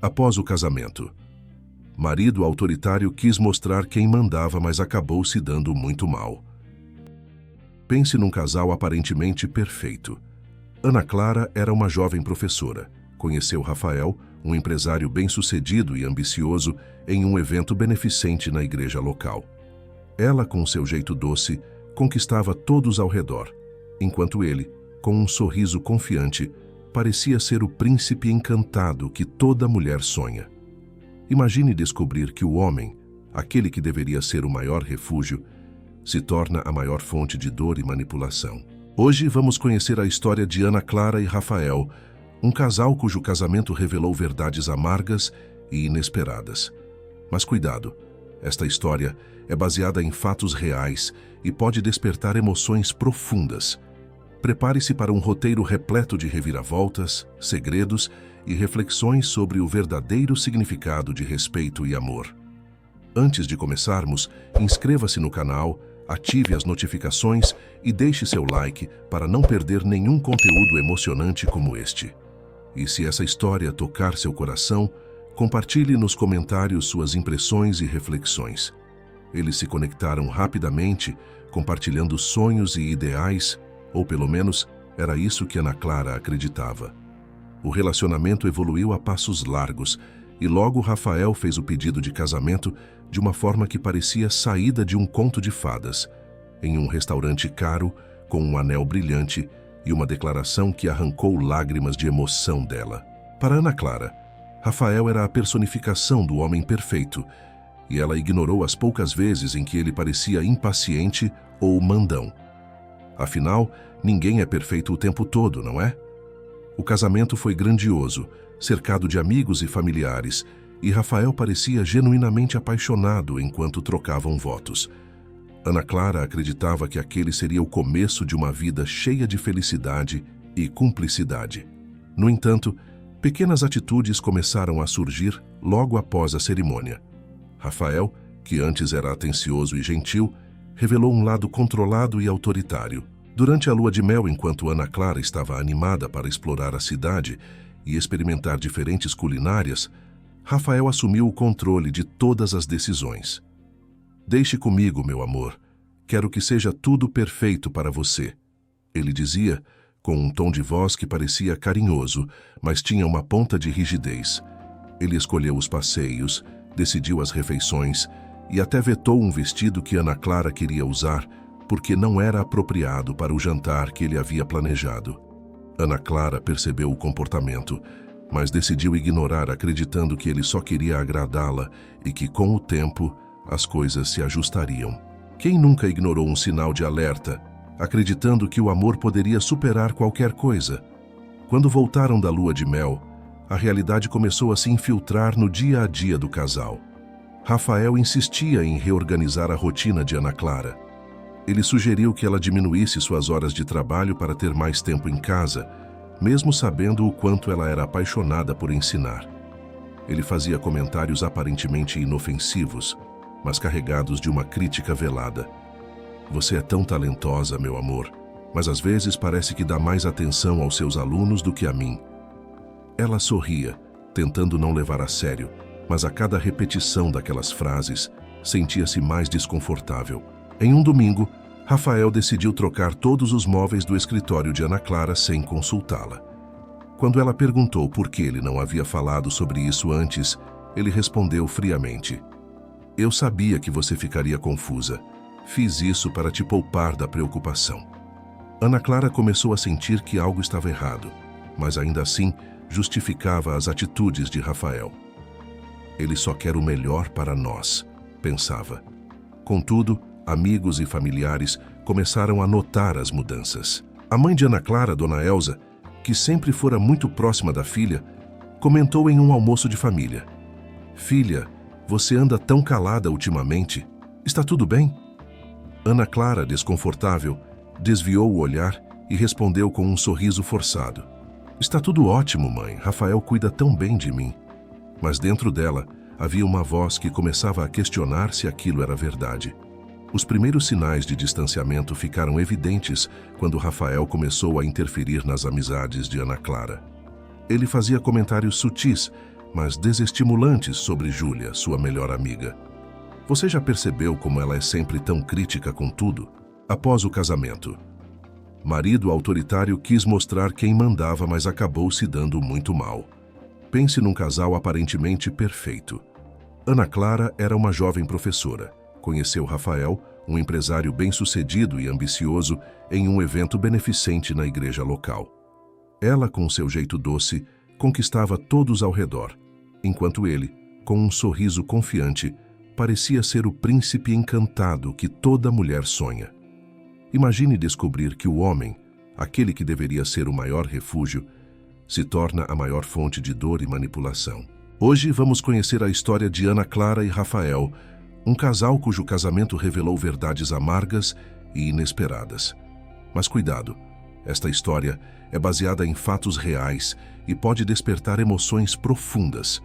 Após o casamento, marido autoritário quis mostrar quem mandava, mas acabou se dando muito mal. Pense num casal aparentemente perfeito. Ana Clara era uma jovem professora. Conheceu Rafael, um empresário bem-sucedido e ambicioso, em um evento beneficente na igreja local. Ela, com seu jeito doce, conquistava todos ao redor, enquanto ele, com um sorriso confiante, parecia ser o príncipe encantado que toda mulher sonha. Imagine descobrir que o homem, aquele que deveria ser o maior refúgio, se torna a maior fonte de dor e manipulação. Hoje vamos conhecer a história de Ana Clara e Rafael, um casal cujo casamento revelou verdades amargas e inesperadas. Mas cuidado, esta história é baseada em fatos reais e pode despertar emoções profundas. Prepare-se para um roteiro repleto de reviravoltas, segredos e reflexões sobre o verdadeiro significado de respeito e amor. Antes de começarmos, inscreva-se no canal, ative as notificações e deixe seu like para não perder nenhum conteúdo emocionante como este. E se essa história tocar seu coração, compartilhe nos comentários suas impressões e reflexões. Eles se conectaram rapidamente, compartilhando sonhos e ideais, ou pelo menos era isso que Ana Clara acreditava. O relacionamento evoluiu a passos largos e logo Rafael fez o pedido de casamento de uma forma que parecia saída de um conto de fadas, em um restaurante caro, com um anel brilhante e uma declaração que arrancou lágrimas de emoção dela. Para Ana Clara, Rafael era a personificação do homem perfeito, e ela ignorou as poucas vezes em que ele parecia impaciente ou mandão. Afinal, ninguém é perfeito o tempo todo, não é? O casamento foi grandioso, cercado de amigos e familiares, e Rafael parecia genuinamente apaixonado enquanto trocavam votos. Ana Clara acreditava que aquele seria o começo de uma vida cheia de felicidade e cumplicidade. No entanto, pequenas atitudes começaram a surgir logo após a cerimônia. Rafael, que antes era atencioso e gentil, revelou um lado controlado e autoritário. Durante a lua de mel, enquanto Ana Clara estava animada para explorar a cidade e experimentar diferentes culinárias, Rafael assumiu o controle de todas as decisões. "Deixe comigo, meu amor. Quero que seja tudo perfeito para você", ele dizia, com um tom de voz que parecia carinhoso, mas tinha uma ponta de rigidez. Ele escolheu os passeios, decidiu as refeições e até vetou um vestido que Ana Clara queria usar, porque não era apropriado para o jantar que ele havia planejado. Ana Clara percebeu o comportamento, mas decidiu ignorar, acreditando que ele só queria agradá-la e que, com o tempo, as coisas se ajustariam. Quem nunca ignorou um sinal de alerta, acreditando que o amor poderia superar qualquer coisa? Quando voltaram da lua de mel, a realidade começou a se infiltrar no dia a dia do casal. Rafael insistia em reorganizar a rotina de Ana Clara. Ele sugeriu que ela diminuísse suas horas de trabalho para ter mais tempo em casa, mesmo sabendo o quanto ela era apaixonada por ensinar. Ele fazia comentários aparentemente inofensivos, mas carregados de uma crítica velada. "Você é tão talentosa, meu amor, mas às vezes parece que dá mais atenção aos seus alunos do que a mim." Ela sorria, tentando não levar a sério, mas a cada repetição daquelas frases, sentia-se mais desconfortável. Em um domingo, Rafael decidiu trocar todos os móveis do escritório de Ana Clara sem consultá-la. Quando ela perguntou por que ele não havia falado sobre isso antes, ele respondeu friamente: "Eu sabia que você ficaria confusa. Fiz isso para te poupar da preocupação." Ana Clara começou a sentir que algo estava errado, mas ainda assim justificava as atitudes de Rafael. "Ele só quer o melhor para nós", pensava. Contudo, amigos e familiares começaram a notar as mudanças. A mãe de Ana Clara, Dona Elza, que sempre fora muito próxima da filha, comentou em um almoço de família: "Filha, você anda tão calada ultimamente. Está tudo bem?" Ana Clara, desconfortável, desviou o olhar e respondeu com um sorriso forçado: "Está tudo ótimo, mãe. Rafael cuida tão bem de mim." Mas dentro dela havia uma voz que começava a questionar se aquilo era verdade. Os primeiros sinais de distanciamento ficaram evidentes quando Rafael começou a interferir nas amizades de Ana Clara. Ele fazia comentários sutis, mas desestimulantes sobre Júlia, sua melhor amiga. Você já percebeu como ela é sempre tão crítica com tudo? Após o casamento, marido autoritário quis mostrar quem mandava, mas acabou se dando muito mal. Pense num casal aparentemente perfeito. Ana Clara era uma jovem professora. Conheceu Rafael, um empresário bem-sucedido e ambicioso, em um evento beneficente na igreja local. Ela, com seu jeito doce, conquistava todos ao redor, enquanto ele, com um sorriso confiante, parecia ser o príncipe encantado que toda mulher sonha. Imagine descobrir que o homem, aquele que deveria ser o maior refúgio, se torna a maior fonte de dor e manipulação. Hoje vamos conhecer a história de Ana Clara e Rafael, um casal cujo casamento revelou verdades amargas e inesperadas. Mas cuidado, esta história é baseada em fatos reais e pode despertar emoções profundas.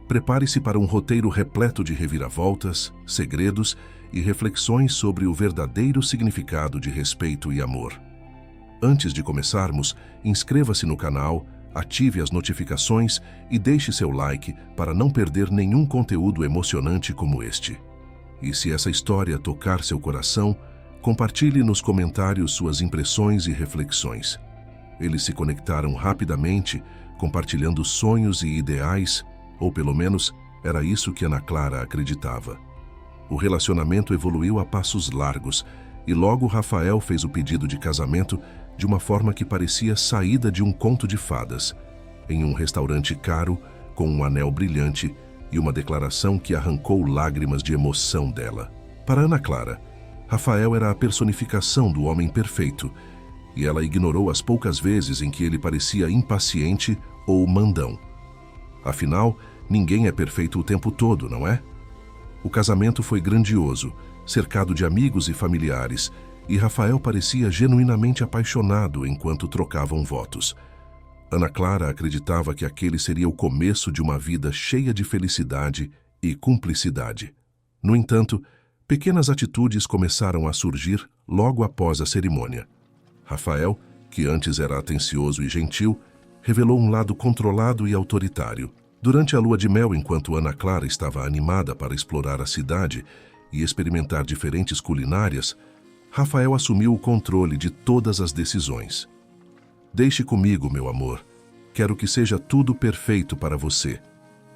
Prepare-se para um roteiro repleto de reviravoltas, segredos e reflexões sobre o verdadeiro significado de respeito e amor. Antes de começarmos, inscreva-se no canal, ative as notificações e deixe seu like para não perder nenhum conteúdo emocionante como este. E se essa história tocar seu coração, compartilhe nos comentários suas impressões e reflexões. Eles se conectaram rapidamente, compartilhando sonhos e ideais, ou pelo menos era isso que Ana Clara acreditava. O relacionamento evoluiu a passos largos e logo Rafael fez o pedido de casamento de uma forma que parecia saída de um conto de fadas, em um restaurante caro, com um anel brilhante e uma declaração que arrancou lágrimas de emoção dela. Para Ana Clara, Rafael era a personificação do homem perfeito, e ela ignorou as poucas vezes em que ele parecia impaciente ou mandão. Afinal, ninguém é perfeito o tempo todo, não é? O casamento foi grandioso, cercado de amigos e familiares, e Rafael parecia genuinamente apaixonado enquanto trocavam votos. Ana Clara acreditava que aquele seria o começo de uma vida cheia de felicidade e cumplicidade. No entanto, pequenas atitudes começaram a surgir logo após a cerimônia. Rafael, que antes era atencioso e gentil, revelou um lado controlado e autoritário. Durante a lua de mel, enquanto Ana Clara estava animada para explorar a cidade e experimentar diferentes culinárias, Rafael assumiu o controle de todas as decisões. "Deixe comigo, meu amor. Quero que seja tudo perfeito para você",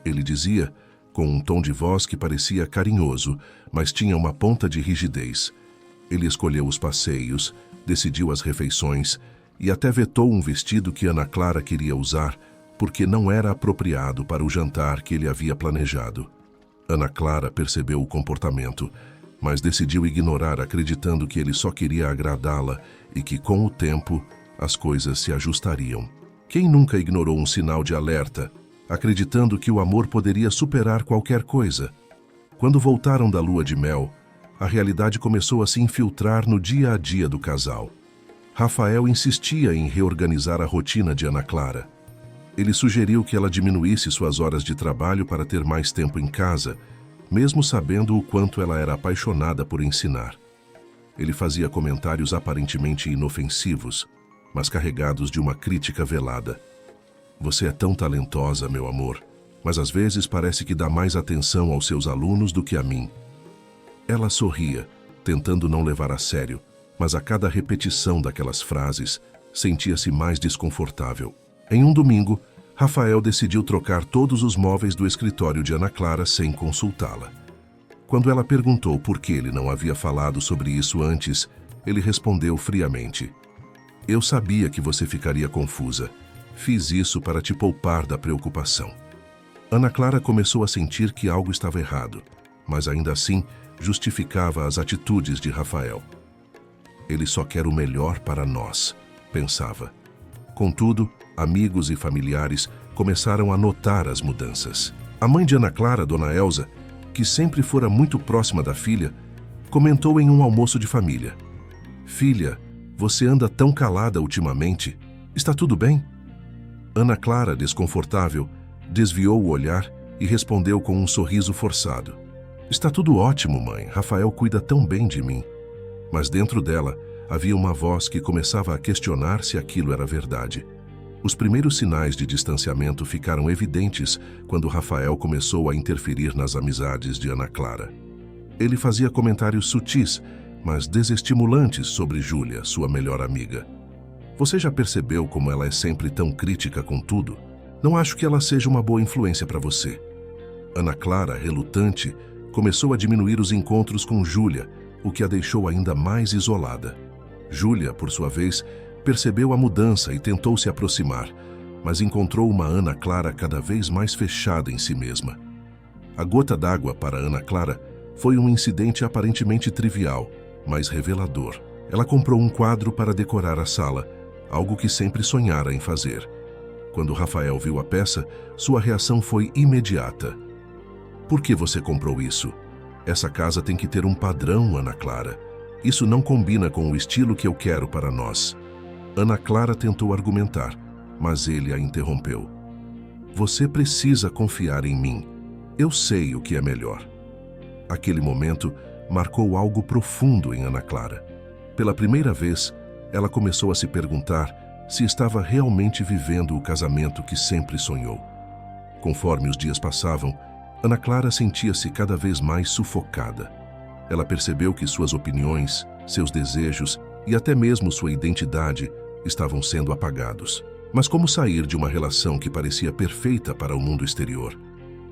ele dizia, com um tom de voz que parecia carinhoso, mas tinha uma ponta de rigidez. Ele escolheu os passeios, decidiu as refeições e até vetou um vestido que Ana Clara queria usar, porque não era apropriado para o jantar que ele havia planejado. Ana Clara percebeu o comportamento, mas decidiu ignorar, acreditando que ele só queria agradá-la e que, com o tempo, as coisas se ajustariam. Quem nunca ignorou um sinal de alerta, acreditando que o amor poderia superar qualquer coisa? Quando voltaram da lua de mel, a realidade começou a se infiltrar no dia a dia do casal. Rafael insistia em reorganizar a rotina de Ana Clara. Ele sugeriu que ela diminuísse suas horas de trabalho para ter mais tempo em casa, mesmo sabendo o quanto ela era apaixonada por ensinar. Ele fazia comentários aparentemente inofensivos, mas carregados de uma crítica velada. "Você é tão talentosa, meu amor, mas às vezes parece que dá mais atenção aos seus alunos do que a mim." Ela sorria, tentando não levar a sério, mas a cada repetição daquelas frases, sentia-se mais desconfortável. Em um domingo, Rafael decidiu trocar todos os móveis do escritório de Ana Clara sem consultá-la. Quando ela perguntou por que ele não havia falado sobre isso antes, ele respondeu friamente: "Eu sabia que você ficaria confusa. Fiz isso para te poupar da preocupação." Ana Clara começou a sentir que algo estava errado, mas ainda assim justificava as atitudes de Rafael. "Ele só quer o melhor para nós", pensava. Contudo, amigos e familiares começaram a notar as mudanças. A mãe de Ana Clara, Dona Elza, que sempre fora muito próxima da filha, comentou em um almoço de família: "Filha, você anda tão calada ultimamente. Está tudo bem?" Ana Clara, desconfortável, desviou o olhar e respondeu com um sorriso forçado: "Está tudo ótimo, mãe. Rafael cuida tão bem de mim." Mas dentro dela havia uma voz que começava a questionar se aquilo era verdade. Os primeiros sinais de distanciamento ficaram evidentes quando Rafael começou a interferir nas amizades de Ana Clara. Ele fazia comentários sutis, mas desestimulantes sobre Júlia, sua melhor amiga. Você já percebeu como ela é sempre tão crítica com tudo? Não acho que ela seja uma boa influência para você. Ana Clara, relutante, começou a diminuir os encontros com Júlia, o que a deixou ainda mais isolada. Júlia, por sua vez, percebeu a mudança e tentou se aproximar, mas encontrou uma Ana Clara cada vez mais fechada em si mesma. A gota d'água para Ana Clara foi um incidente aparentemente trivial, mas revelador. Ela comprou um quadro para decorar a sala, algo que sempre sonhara em fazer. Quando Rafael viu a peça, sua reação foi imediata. Por que você comprou isso? Essa casa tem que ter um padrão, Ana Clara. Isso não combina com o estilo que eu quero para nós. Ana Clara tentou argumentar, mas ele a interrompeu. Você precisa confiar em mim. Eu sei o que é melhor. Aquele momento marcou algo profundo em Ana Clara. Pela primeira vez, ela começou a se perguntar se estava realmente vivendo o casamento que sempre sonhou. Conforme os dias passavam, Ana Clara sentia-se cada vez mais sufocada. Ela percebeu que suas opiniões, seus desejos e até mesmo sua identidade estavam sendo apagados. Mas como sair de uma relação que parecia perfeita para o mundo exterior?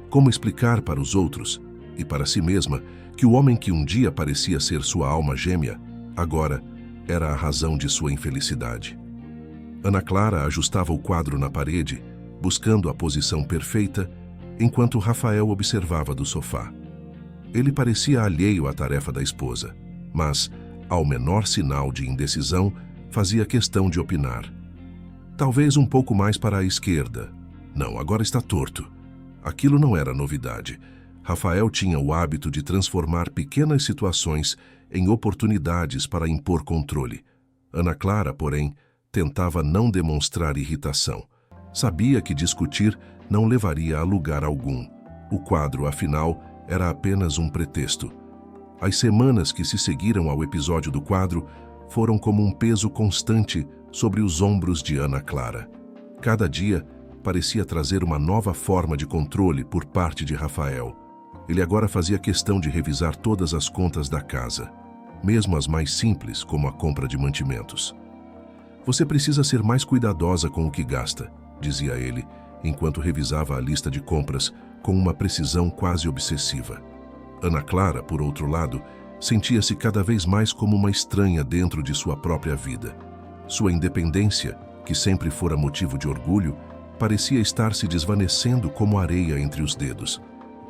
Como explicar para os outros e para si mesma que o homem que um dia parecia ser sua alma gêmea, agora era a razão de sua infelicidade? Ana Clara ajustava o quadro na parede, buscando a posição perfeita, enquanto Rafael observava do sofá. Ele parecia alheio à tarefa da esposa, mas, ao menor sinal de indecisão, fazia questão de opinar. Talvez um pouco mais para a esquerda. Não, agora está torto. Aquilo não era novidade. Rafael tinha o hábito de transformar pequenas situações em oportunidades para impor controle. Ana Clara, porém, tentava não demonstrar irritação. Sabia que discutir não levaria a lugar algum. O quadro, afinal, era apenas um pretexto. As semanas que se seguiram ao episódio do quadro foram como um peso constante sobre os ombros de Ana Clara. Cada dia parecia trazer uma nova forma de controle por parte de Rafael. Ele agora fazia questão de revisar todas as contas da casa, mesmo as mais simples, como a compra de mantimentos. Você precisa ser mais cuidadosa com o que gasta, dizia ele, enquanto revisava a lista de compras com uma precisão quase obsessiva. Ana Clara, por outro lado, sentia-se cada vez mais como uma estranha dentro de sua própria vida. Sua independência, que sempre fora motivo de orgulho, parecia estar se desvanecendo como areia entre os dedos.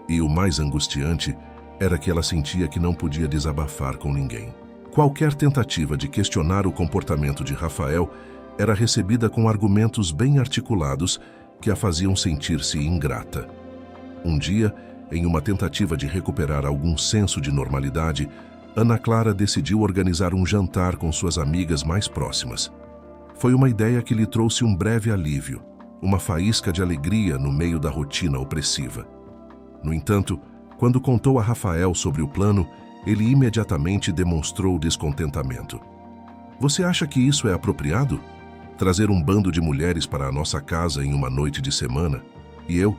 E o mais angustiante era que ela sentia que não podia desabafar com ninguém. Qualquer tentativa de questionar o comportamento de Rafael era recebida com argumentos bem articulados que a faziam sentir-se ingrata. Um dia, em uma tentativa de recuperar algum senso de normalidade, Ana Clara decidiu organizar um jantar com suas amigas mais próximas. Foi uma ideia que lhe trouxe um breve alívio, uma faísca de alegria no meio da rotina opressiva. No entanto, quando contou a Rafael sobre o plano, ele imediatamente demonstrou descontentamento. Você acha que isso é apropriado? Trazer um bando de mulheres para a nossa casa em uma noite de semana? E eu?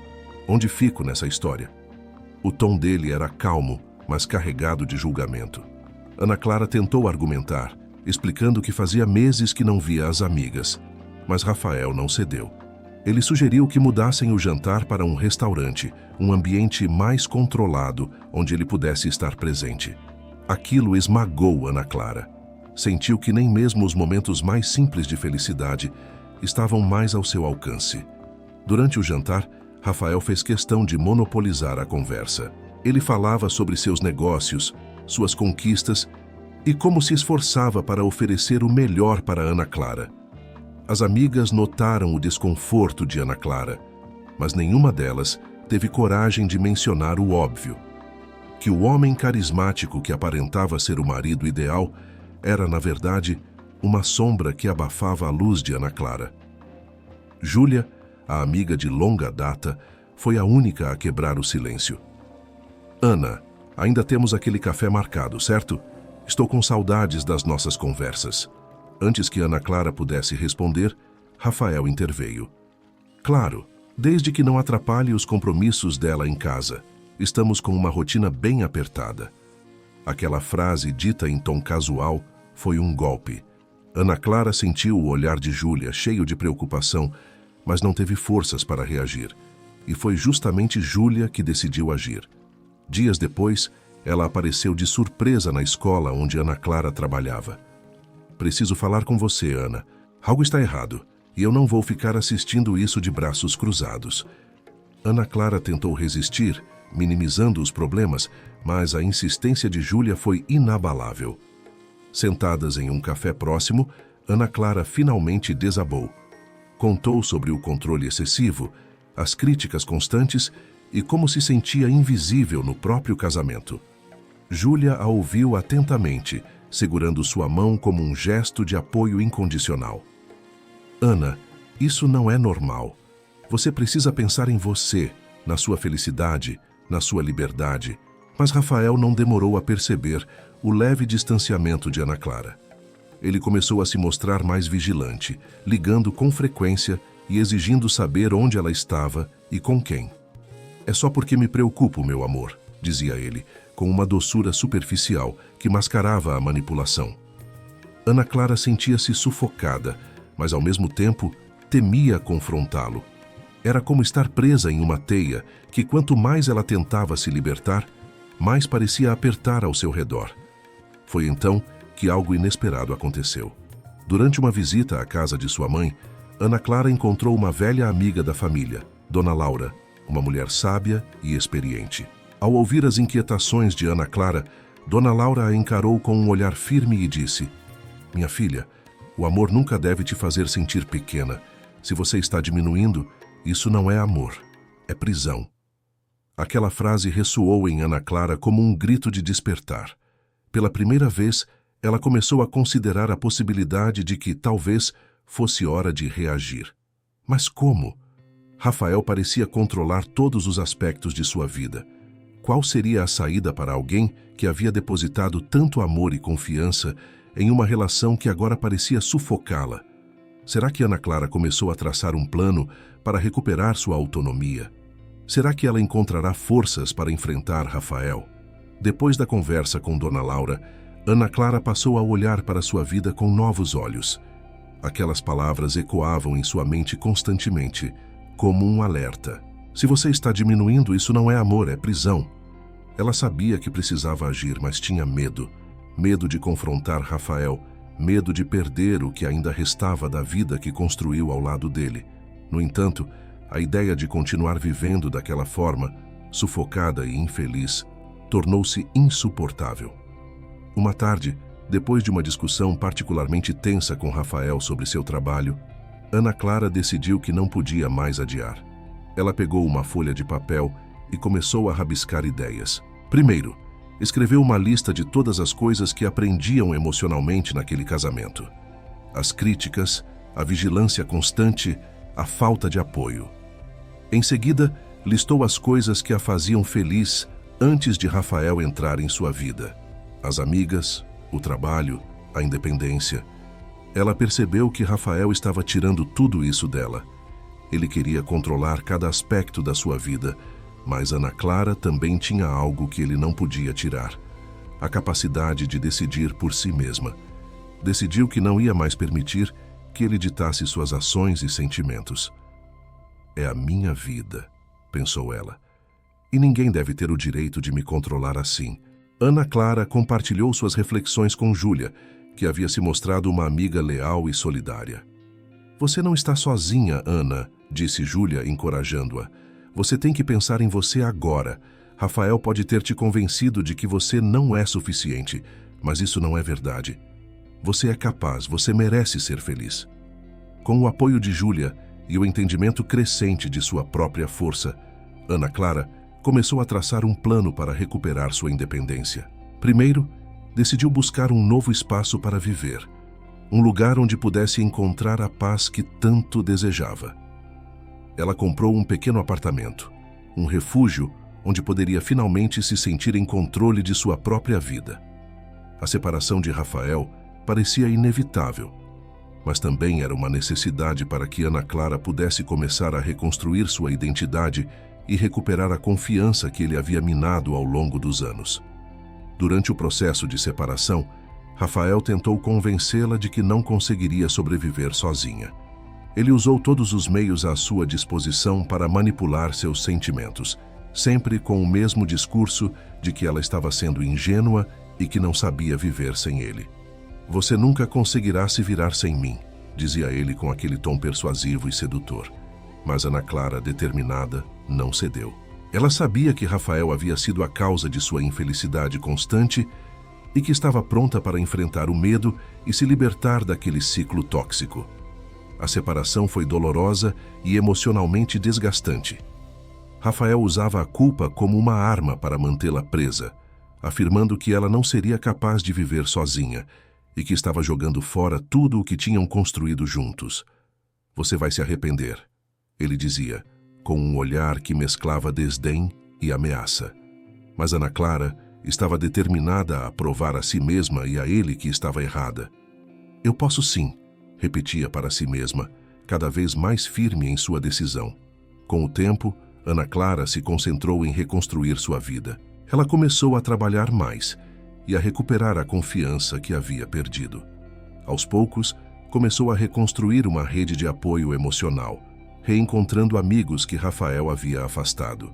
Onde fico nessa história? O tom dele era calmo, mas carregado de julgamento. Ana Clara tentou argumentar, explicando que fazia meses que não via as amigas, mas Rafael não cedeu. Ele sugeriu que mudassem o jantar para um restaurante, um ambiente mais controlado, onde ele pudesse estar presente. Aquilo esmagou Ana Clara. Sentiu que nem mesmo os momentos mais simples de felicidade estavam mais ao seu alcance. Durante o jantar, Rafael fez questão de monopolizar a conversa. Ele falava sobre seus negócios, suas conquistas e como se esforçava para oferecer o melhor para Ana Clara. As amigas notaram o desconforto de Ana Clara, mas nenhuma delas teve coragem de mencionar o óbvio, que o homem carismático que aparentava ser o marido ideal era, na verdade, uma sombra que abafava a luz de Ana Clara. Júlia, a amiga de longa data, foi a única a quebrar o silêncio. Ana, ainda temos aquele café marcado, certo? Estou com saudades das nossas conversas. Antes que Ana Clara pudesse responder, Rafael interveio. Claro, desde que não atrapalhe os compromissos dela em casa. Estamos com uma rotina bem apertada. Aquela frase dita em tom casual foi um golpe. Ana Clara sentiu o olhar de Júlia, cheio de preocupação, mas não teve forças para reagir. E foi justamente Júlia que decidiu agir. Dias depois, ela apareceu de surpresa na escola onde Ana Clara trabalhava. Preciso falar com você, Ana. Algo está errado, e eu não vou ficar assistindo isso de braços cruzados. Ana Clara tentou resistir, minimizando os problemas, mas a insistência de Júlia foi inabalável. Sentadas em um café próximo, Ana Clara finalmente desabou. Contou sobre o controle excessivo, as críticas constantes e como se sentia invisível no próprio casamento. Júlia a ouviu atentamente, segurando sua mão como um gesto de apoio incondicional. Ana, isso não é normal. Você precisa pensar em você, na sua felicidade, na sua liberdade. Mas Rafael não demorou a perceber o leve distanciamento de Ana Clara. Ele começou a se mostrar mais vigilante, ligando com frequência e exigindo saber onde ela estava e com quem. É só porque me preocupo, meu amor, dizia ele, com uma doçura superficial que mascarava a manipulação. Ana Clara sentia-se sufocada, mas ao mesmo tempo temia confrontá-lo. Era como estar presa em uma teia que, quanto mais ela tentava se libertar, mais parecia apertar ao seu redor. Foi então que algo inesperado aconteceu. Durante uma visita à casa de sua mãe, Ana Clara encontrou uma velha amiga da família, Dona Laura, uma mulher sábia e experiente. Ao ouvir as inquietações de Ana Clara, Dona Laura a encarou com um olhar firme e disse: "Minha filha, o amor nunca deve te fazer sentir pequena. Se você está diminuindo, isso não é amor, é prisão." Aquela frase ressoou em Ana Clara como um grito de despertar. Pela primeira vez, ela começou a considerar a possibilidade de que, talvez, fosse hora de reagir. Mas como? Rafael parecia controlar todos os aspectos de sua vida. Qual seria a saída para alguém que havia depositado tanto amor e confiança em uma relação que agora parecia sufocá-la? Será que Ana Clara começou a traçar um plano para recuperar sua autonomia? Será que ela encontrará forças para enfrentar Rafael? Depois da conversa com Dona Laura, Ana Clara passou a olhar para sua vida com novos olhos. Aquelas palavras ecoavam em sua mente constantemente, como um alerta. Se você está diminuindo, isso não é amor, é prisão. Ela sabia que precisava agir, mas tinha medo. Medo de confrontar Rafael, medo de perder o que ainda restava da vida que construiu ao lado dele. No entanto, a ideia de continuar vivendo daquela forma, sufocada e infeliz, tornou-se insuportável. Uma tarde, depois de uma discussão particularmente tensa com Rafael sobre seu trabalho, Ana Clara decidiu que não podia mais adiar. Ela pegou uma folha de papel e começou a rabiscar ideias. Primeiro, escreveu uma lista de todas as coisas que aprendiam emocionalmente naquele casamento. As críticas, a vigilância constante, a falta de apoio. Em seguida, listou as coisas que a faziam feliz antes de Rafael entrar em sua vida. As amigas, o trabalho, a independência. Ela percebeu que Rafael estava tirando tudo isso dela. Ele queria controlar cada aspecto da sua vida, mas Ana Clara também tinha algo que ele não podia tirar: a capacidade de decidir por si mesma. Decidiu que não ia mais permitir que ele ditasse suas ações e sentimentos. "É a minha vida", pensou ela, "e ninguém deve ter o direito de me controlar assim." Ana Clara compartilhou suas reflexões com Júlia, que havia se mostrado uma amiga leal e solidária. "Você não está sozinha, Ana", disse Júlia, encorajando-a. "Você tem que pensar em você agora. Rafael pode ter te convencido de que você não é suficiente, mas isso não é verdade. Você é capaz, você merece ser feliz." Com o apoio de Júlia e o entendimento crescente de sua própria força, Ana Clara começou a traçar um plano para recuperar sua independência. Primeiro, decidiu buscar um novo espaço para viver, um lugar onde pudesse encontrar a paz que tanto desejava. Ela comprou um pequeno apartamento, um refúgio onde poderia finalmente se sentir em controle de sua própria vida. A separação de Rafael parecia inevitável, mas também era uma necessidade para que Ana Clara pudesse começar a reconstruir sua identidade e recuperar a confiança que ele havia minado ao longo dos anos. Durante o processo de separação, Rafael tentou convencê-la de que não conseguiria sobreviver sozinha. Ele usou todos os meios à sua disposição para manipular seus sentimentos, sempre com o mesmo discurso de que ela estava sendo ingênua e que não sabia viver sem ele. "Você nunca conseguirá se virar sem mim", dizia ele com aquele tom persuasivo e sedutor. Mas Ana Clara, determinada, não cedeu. Ela sabia que Rafael havia sido a causa de sua infelicidade constante e que estava pronta para enfrentar o medo e se libertar daquele ciclo tóxico. A separação foi dolorosa e emocionalmente desgastante. Rafael usava a culpa como uma arma para mantê-la presa, afirmando que ela não seria capaz de viver sozinha e que estava jogando fora tudo o que tinham construído juntos. "Você vai se arrepender", ele dizia, com um olhar que mesclava desdém e ameaça. Mas Ana Clara estava determinada a provar a si mesma e a ele que estava errada. "Eu posso sim", repetia para si mesma, cada vez mais firme em sua decisão. Com o tempo, Ana Clara se concentrou em reconstruir sua vida. Ela começou a trabalhar mais e a recuperar a confiança que havia perdido. Aos poucos, começou a reconstruir uma rede de apoio emocional, reencontrando amigos que Rafael havia afastado.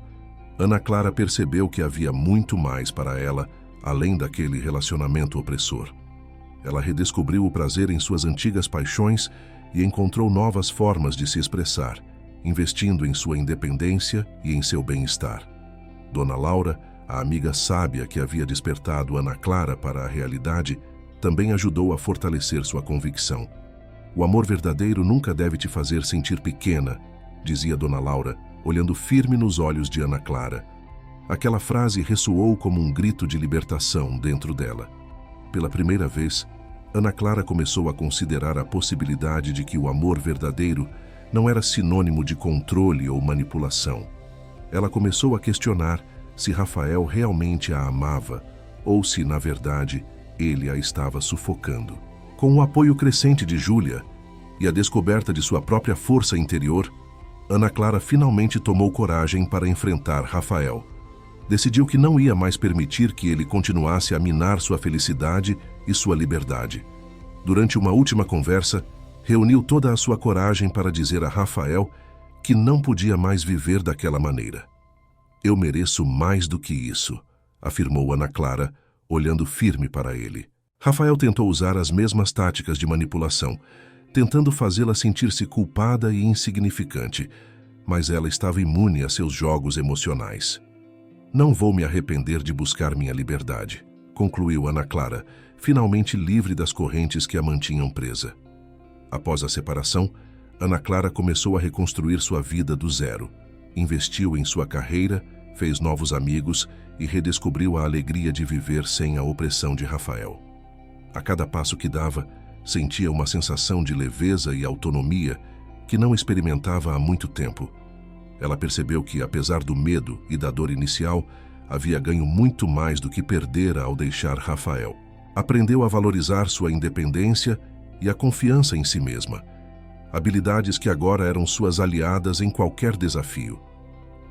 Ana Clara percebeu que havia muito mais para ela, além daquele relacionamento opressor. Ela redescobriu o prazer em suas antigas paixões e encontrou novas formas de se expressar, investindo em sua independência e em seu bem-estar. Dona Laura, a amiga sábia que havia despertado Ana Clara para a realidade, também ajudou a fortalecer sua convicção. "O amor verdadeiro nunca deve te fazer sentir pequena", dizia Dona Laura, olhando firme nos olhos de Ana Clara. Aquela frase ressoou como um grito de libertação dentro dela. Pela primeira vez, Ana Clara começou a considerar a possibilidade de que o amor verdadeiro não era sinônimo de controle ou manipulação. Ela começou a questionar se Rafael realmente a amava ou se, na verdade, ele a estava sufocando. Com o apoio crescente de Júlia e a descoberta de sua própria força interior, Ana Clara finalmente tomou coragem para enfrentar Rafael. Decidiu que não ia mais permitir que ele continuasse a minar sua felicidade e sua liberdade. Durante uma última conversa, reuniu toda a sua coragem para dizer a Rafael que não podia mais viver daquela maneira. "Eu mereço mais do que isso", afirmou Ana Clara, olhando firme para ele. Rafael tentou usar as mesmas táticas de manipulação, tentando fazê-la sentir-se culpada e insignificante, mas ela estava imune a seus jogos emocionais. "Não vou me arrepender de buscar minha liberdade", concluiu Ana Clara, finalmente livre das correntes que a mantinham presa. Após a separação, Ana Clara começou a reconstruir sua vida do zero. Investiu em sua carreira, fez novos amigos e redescobriu a alegria de viver sem a opressão de Rafael. A cada passo que dava, sentia uma sensação de leveza e autonomia que não experimentava há muito tempo. Ela percebeu que, apesar do medo e da dor inicial, havia ganho muito mais do que perdera ao deixar Rafael. Aprendeu a valorizar sua independência e a confiança em si mesma, habilidades que agora eram suas aliadas em qualquer desafio.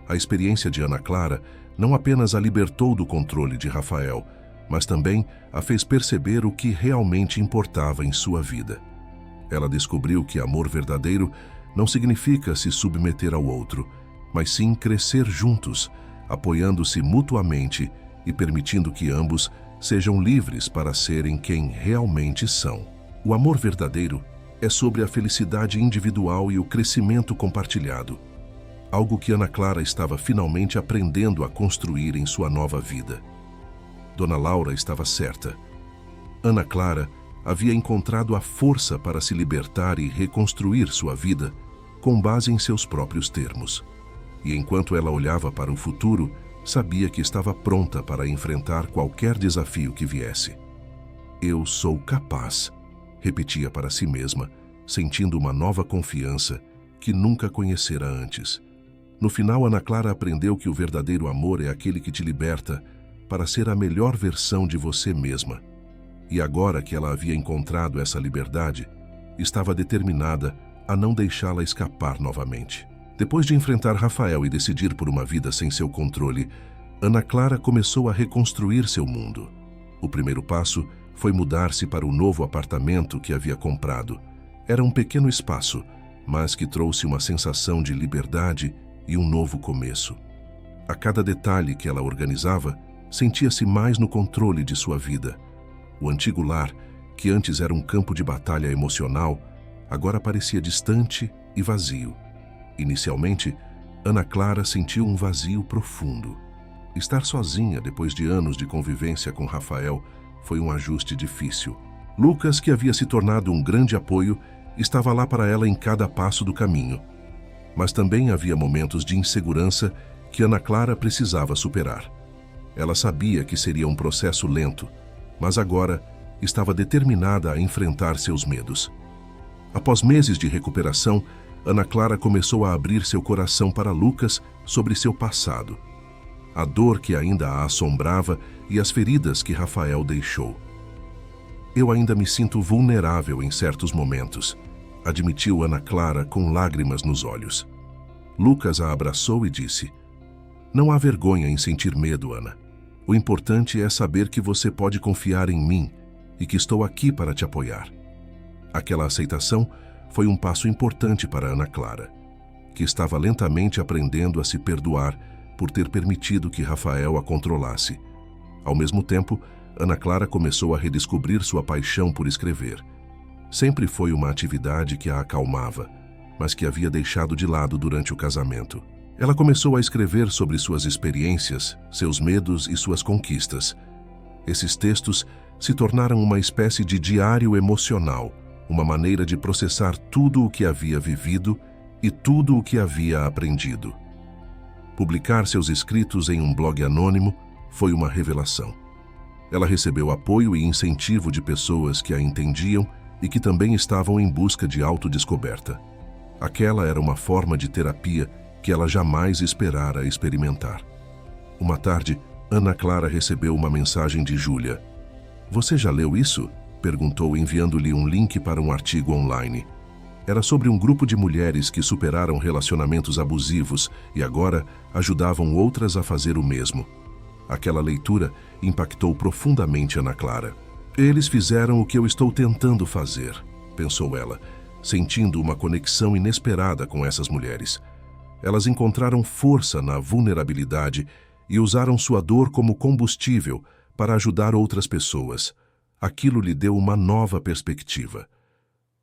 A experiência de Ana Clara não apenas a libertou do controle de Rafael, mas também a fez perceber o que realmente importava em sua vida. Ela descobriu que amor verdadeiro não significa se submeter ao outro, mas sim crescer juntos, apoiando-se mutuamente e permitindo que ambos sejam livres para serem quem realmente são. O amor verdadeiro é sobre a felicidade individual e o crescimento compartilhado, algo que Ana Clara estava finalmente aprendendo a construir em sua nova vida. Dona Laura estava certa. Ana Clara havia encontrado a força para se libertar e reconstruir sua vida com base em seus próprios termos. E enquanto ela olhava para o futuro, sabia que estava pronta para enfrentar qualquer desafio que viesse. "Eu sou capaz", repetia para si mesma, sentindo uma nova confiança que nunca conhecera antes. No final, Ana Clara aprendeu que o verdadeiro amor é aquele que te liberta para ser a melhor versão de você mesma. E agora que ela havia encontrado essa liberdade, estava determinada a não deixá-la escapar novamente. Depois de enfrentar Rafael e decidir por uma vida sem seu controle, Ana Clara começou a reconstruir seu mundo. O primeiro passo foi mudar-se para o novo apartamento que havia comprado. Era um pequeno espaço, mas que trouxe uma sensação de liberdade e um novo começo. A cada detalhe que ela organizava, sentia-se mais no controle de sua vida. O antigo lar, que antes era um campo de batalha emocional, agora parecia distante e vazio. Inicialmente, Ana Clara sentiu um vazio profundo. Estar sozinha depois de anos de convivência com Rafael foi um ajuste difícil. Lucas, que havia se tornado um grande apoio, estava lá para ela em cada passo do caminho. Mas também havia momentos de insegurança que Ana Clara precisava superar. Ela sabia que seria um processo lento, mas agora estava determinada a enfrentar seus medos. Após meses de recuperação, Ana Clara começou a abrir seu coração para Lucas sobre seu passado, a dor que ainda a assombrava e as feridas que Rafael deixou. "Eu ainda me sinto vulnerável em certos momentos", admitiu Ana Clara com lágrimas nos olhos. Lucas a abraçou e disse: "Não há vergonha em sentir medo, Ana. O importante é saber que você pode confiar em mim e que estou aqui para te apoiar." Aquela aceitação foi um passo importante para Ana Clara, que estava lentamente aprendendo a se perdoar por ter permitido que Rafael a controlasse. Ao mesmo tempo, Ana Clara começou a redescobrir sua paixão por escrever. Sempre foi uma atividade que a acalmava, mas que havia deixado de lado durante o casamento. Ela começou a escrever sobre suas experiências, seus medos e suas conquistas. Esses textos se tornaram uma espécie de diário emocional, uma maneira de processar tudo o que havia vivido e tudo o que havia aprendido. Publicar seus escritos em um blog anônimo foi uma revelação. Ela recebeu apoio e incentivo de pessoas que a entendiam e que também estavam em busca de autodescoberta. Aquela era uma forma de terapia que ela jamais esperara experimentar. Uma tarde, Ana Clara recebeu uma mensagem de Júlia. "Você já leu isso?", perguntou, enviando-lhe um link para um artigo online. Era sobre um grupo de mulheres que superaram relacionamentos abusivos e agora ajudavam outras a fazer o mesmo. Aquela leitura impactou profundamente Ana Clara. "Eles fizeram o que eu estou tentando fazer", pensou ela, sentindo uma conexão inesperada com essas mulheres. Elas encontraram força na vulnerabilidade e usaram sua dor como combustível para ajudar outras pessoas. Aquilo lhe deu uma nova perspectiva.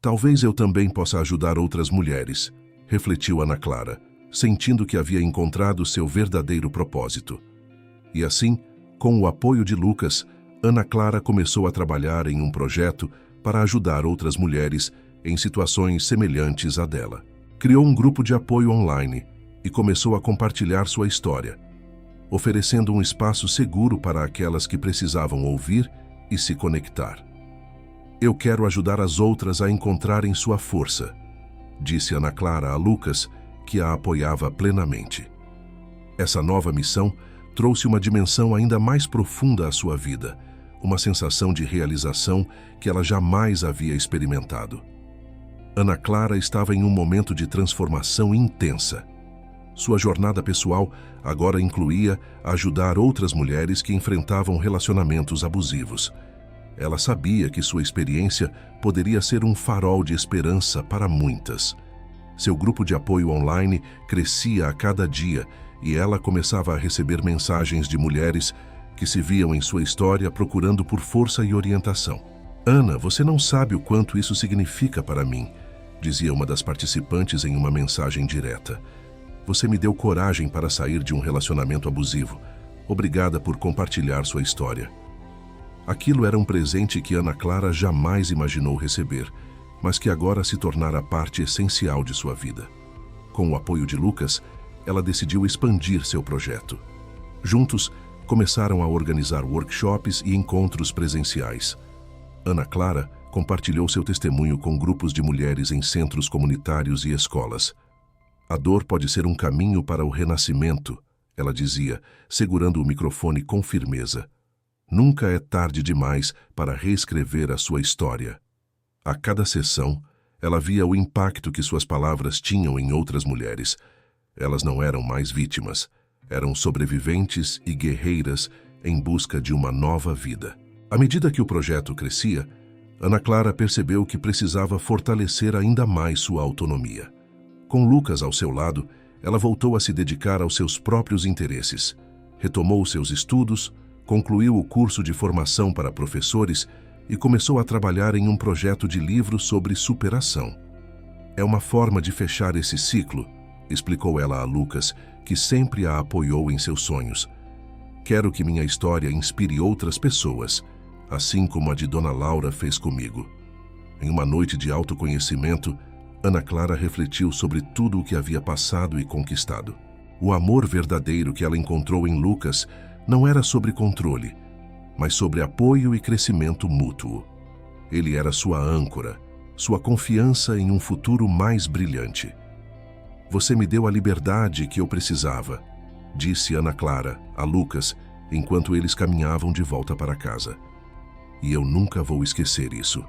"Talvez eu também possa ajudar outras mulheres", refletiu Ana Clara, sentindo que havia encontrado seu verdadeiro propósito. E assim, com o apoio de Lucas, Ana Clara começou a trabalhar em um projeto para ajudar outras mulheres em situações semelhantes à dela. Criou um grupo de apoio online e começou a compartilhar sua história, oferecendo um espaço seguro para aquelas que precisavam ouvir e se conectar. "Eu quero ajudar as outras a encontrarem sua força", disse Ana Clara a Lucas, que a apoiava plenamente. Essa nova missão trouxe uma dimensão ainda mais profunda à sua vida, uma sensação de realização que ela jamais havia experimentado. Ana Clara estava em um momento de transformação intensa. Sua jornada pessoal agora incluía ajudar outras mulheres que enfrentavam relacionamentos abusivos. Ela sabia que sua experiência poderia ser um farol de esperança para muitas. Seu grupo de apoio online crescia a cada dia e ela começava a receber mensagens de mulheres que se viam em sua história procurando por força e orientação. "Ana, você não sabe o quanto isso significa para mim", dizia uma das participantes em uma mensagem direta. "Você me deu coragem para sair de um relacionamento abusivo. Obrigada por compartilhar sua história." Aquilo era um presente que Ana Clara jamais imaginou receber, mas que agora se tornara parte essencial de sua vida. Com o apoio de Lucas, ela decidiu expandir seu projeto. Juntos, começaram a organizar workshops e encontros presenciais. Ana Clara compartilhou seu testemunho com grupos de mulheres em centros comunitários e escolas. "A dor pode ser um caminho para o renascimento", ela dizia, segurando o microfone com firmeza. "Nunca é tarde demais para reescrever a sua história." A cada sessão, Ela via o impacto que suas palavras tinham em outras mulheres. Elas não eram mais vítimas, eram sobreviventes e guerreiras em busca de uma nova vida. À medida que o projeto crescia, Ana Clara percebeu que precisava fortalecer ainda mais sua autonomia. Com Lucas ao seu lado, ela voltou a se dedicar aos seus próprios interesses. Retomou seus estudos, concluiu o curso de formação para professores e começou a trabalhar em um projeto de livro sobre superação. É uma forma de fechar esse ciclo, explicou ela a Lucas, que sempre a apoiou em seus sonhos. Quero que minha história inspire outras pessoas, assim como a de Dona Laura fez comigo. Em uma noite de autoconhecimento, Ana Clara refletiu sobre tudo o que havia passado e conquistado. O amor verdadeiro que ela encontrou em Lucas não era sobre controle, mas sobre apoio e crescimento mútuo. Ele era sua âncora, sua confiança em um futuro mais brilhante. Você me deu a liberdade que eu precisava, disse Ana Clara a Lucas enquanto eles caminhavam de volta para casa. E eu nunca vou esquecer isso.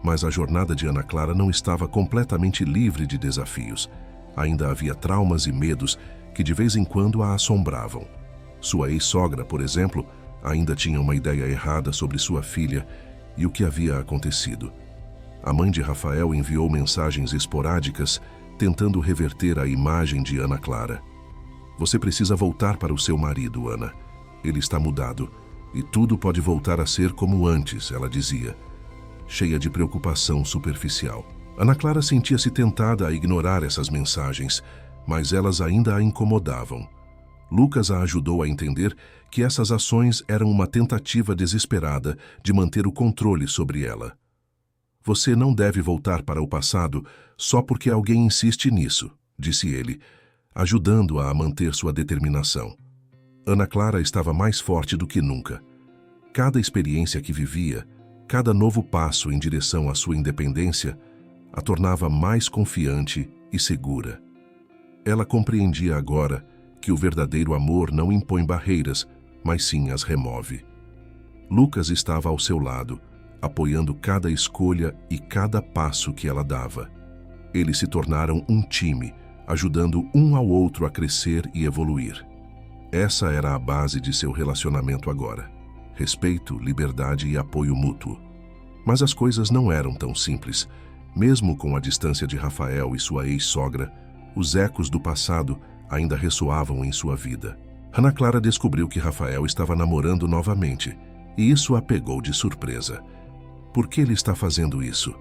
Mas a jornada de Ana Clara não estava completamente livre de desafios. Ainda havia traumas e medos que de vez em quando a assombravam. Sua ex-sogra, por exemplo, ainda tinha uma ideia errada sobre sua filha e o que havia acontecido. A mãe de Rafael enviou mensagens esporádicas tentando reverter a imagem de Ana Clara. Você precisa voltar para o seu marido, Ana. Ele está mudado e tudo pode voltar a ser como antes, ela dizia, cheia de preocupação superficial. Ana Clara sentia-se tentada a ignorar essas mensagens, mas elas ainda a incomodavam. Lucas a ajudou a entender que essas ações eram uma tentativa desesperada de manter o controle sobre ela. Você não deve voltar para o passado só porque alguém insiste nisso, disse ele, ajudando-a a manter sua determinação. Ana Clara estava mais forte do que nunca. Cada experiência que vivia, cada novo passo em direção à sua independência, a tornava mais confiante e segura. Ela compreendia agora que o verdadeiro amor não impõe barreiras, mas sim as remove. Lucas estava ao seu lado, apoiando cada escolha e cada passo que ela dava. Eles se tornaram um time, ajudando um ao outro a crescer e evoluir. Essa era a base de seu relacionamento agora: respeito, liberdade e apoio mútuo. Mas as coisas não eram tão simples. Mesmo com a distância de Rafael e sua ex-sogra, os ecos do passado ainda ressoavam em sua vida. Ana Clara descobriu que Rafael estava namorando novamente, e isso a pegou de surpresa. Por que ele está fazendo isso?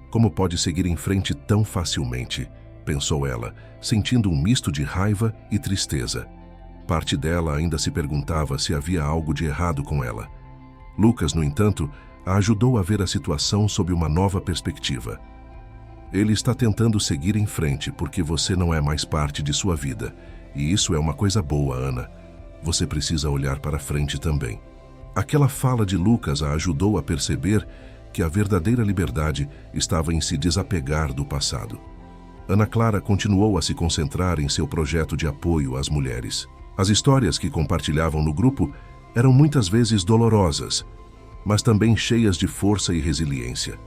Como pode seguir em frente tão facilmente? Pensou ela, sentindo um misto de raiva e tristeza. Parte dela ainda se perguntava se havia algo de errado com ela. Lucas, no entanto, a ajudou a ver a situação sob uma nova perspectiva. Ele está tentando seguir em frente porque você não é mais parte de sua vida. E isso é uma coisa boa, Ana. Você precisa olhar para frente também. Aquela fala de Lucas a ajudou a perceber que a verdadeira liberdade estava em se desapegar do passado. Ana Clara continuou a se concentrar em seu projeto de apoio às mulheres. As histórias que compartilhavam no grupo eram muitas vezes dolorosas, mas também cheias de força e resiliência.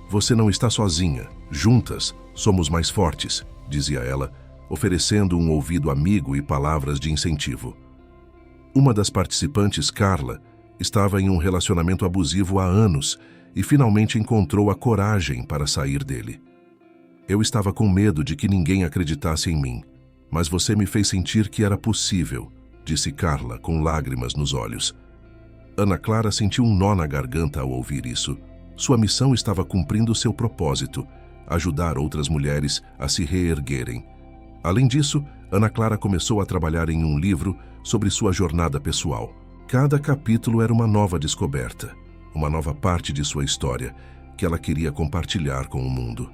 Você não está sozinha. Juntas, somos mais fortes, dizia ela, oferecendo um ouvido amigo e palavras de incentivo. Uma das participantes, Carla, estava em um relacionamento abusivo há anos e finalmente encontrou a coragem para sair dele. Eu estava com medo de que ninguém acreditasse em mim, mas você me fez sentir que era possível, disse Carla com lágrimas nos olhos. Ana Clara sentiu um nó na garganta ao ouvir isso. Sua missão estava cumprindo seu propósito, ajudar outras mulheres a se reerguerem. Além disso, Ana Clara começou a trabalhar em um livro sobre sua jornada pessoal. Cada capítulo era uma nova descoberta, uma nova parte de sua história que ela queria compartilhar com o mundo.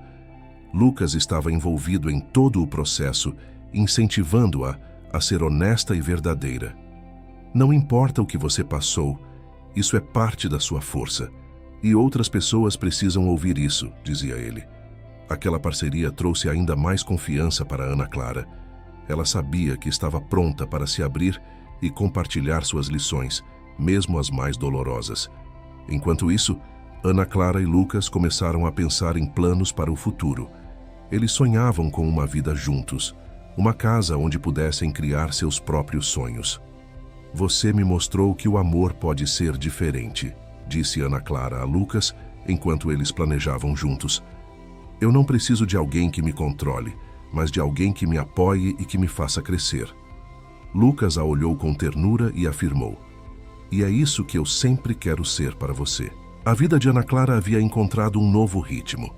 Lucas estava envolvido em todo o processo, incentivando-a a ser honesta e verdadeira. Não importa o que você passou, isso é parte da sua força. E outras pessoas precisam ouvir isso, dizia ele. Aquela parceria trouxe ainda mais confiança para Ana Clara. Ela sabia que estava pronta para se abrir e compartilhar suas lições, mesmo as mais dolorosas. Enquanto isso, Ana Clara e Lucas começaram a pensar em planos para o futuro. Eles sonhavam com uma vida juntos, uma casa onde pudessem criar seus próprios sonhos. Você me mostrou que o amor pode ser diferente, disse Ana Clara a Lucas enquanto eles planejavam juntos. Eu não preciso de alguém que me controle, mas de alguém que me apoie e que me faça crescer. Lucas a olhou com ternura e afirmou: e é isso que eu sempre quero ser para você. A vida de Ana Clara havia encontrado um novo ritmo.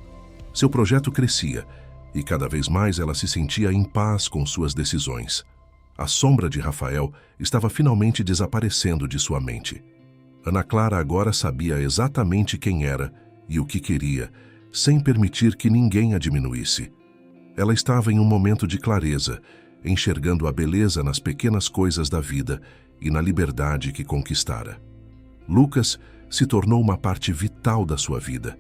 Seu projeto crescia e cada vez mais ela se sentia em paz com suas decisões. A sombra de Rafael estava finalmente desaparecendo de sua mente. Ana Clara agora sabia exatamente quem era e o que queria, sem permitir que ninguém a diminuísse. Ela estava em um momento de clareza, enxergando a beleza nas pequenas coisas da vida e na liberdade que conquistara. Lucas se tornou uma parte vital da sua vida.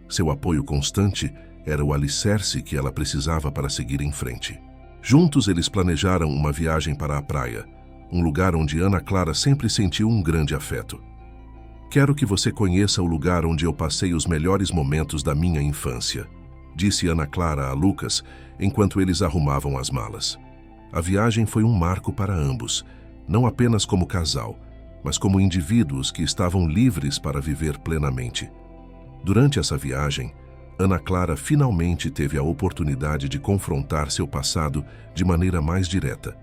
Seu apoio constante era o alicerce que ela precisava para seguir em frente. Juntos eles planejaram uma viagem para a praia, um lugar onde Ana Clara sempre sentiu um grande afeto. Quero que você conheça o lugar onde eu passei os melhores momentos da minha infância, disse Ana Clara a Lucas enquanto eles arrumavam as malas. A viagem foi um marco para ambos, não apenas como casal, mas como indivíduos que estavam livres para viver plenamente. Durante essa viagem, Ana Clara finalmente teve a oportunidade de confrontar seu passado de maneira mais direta.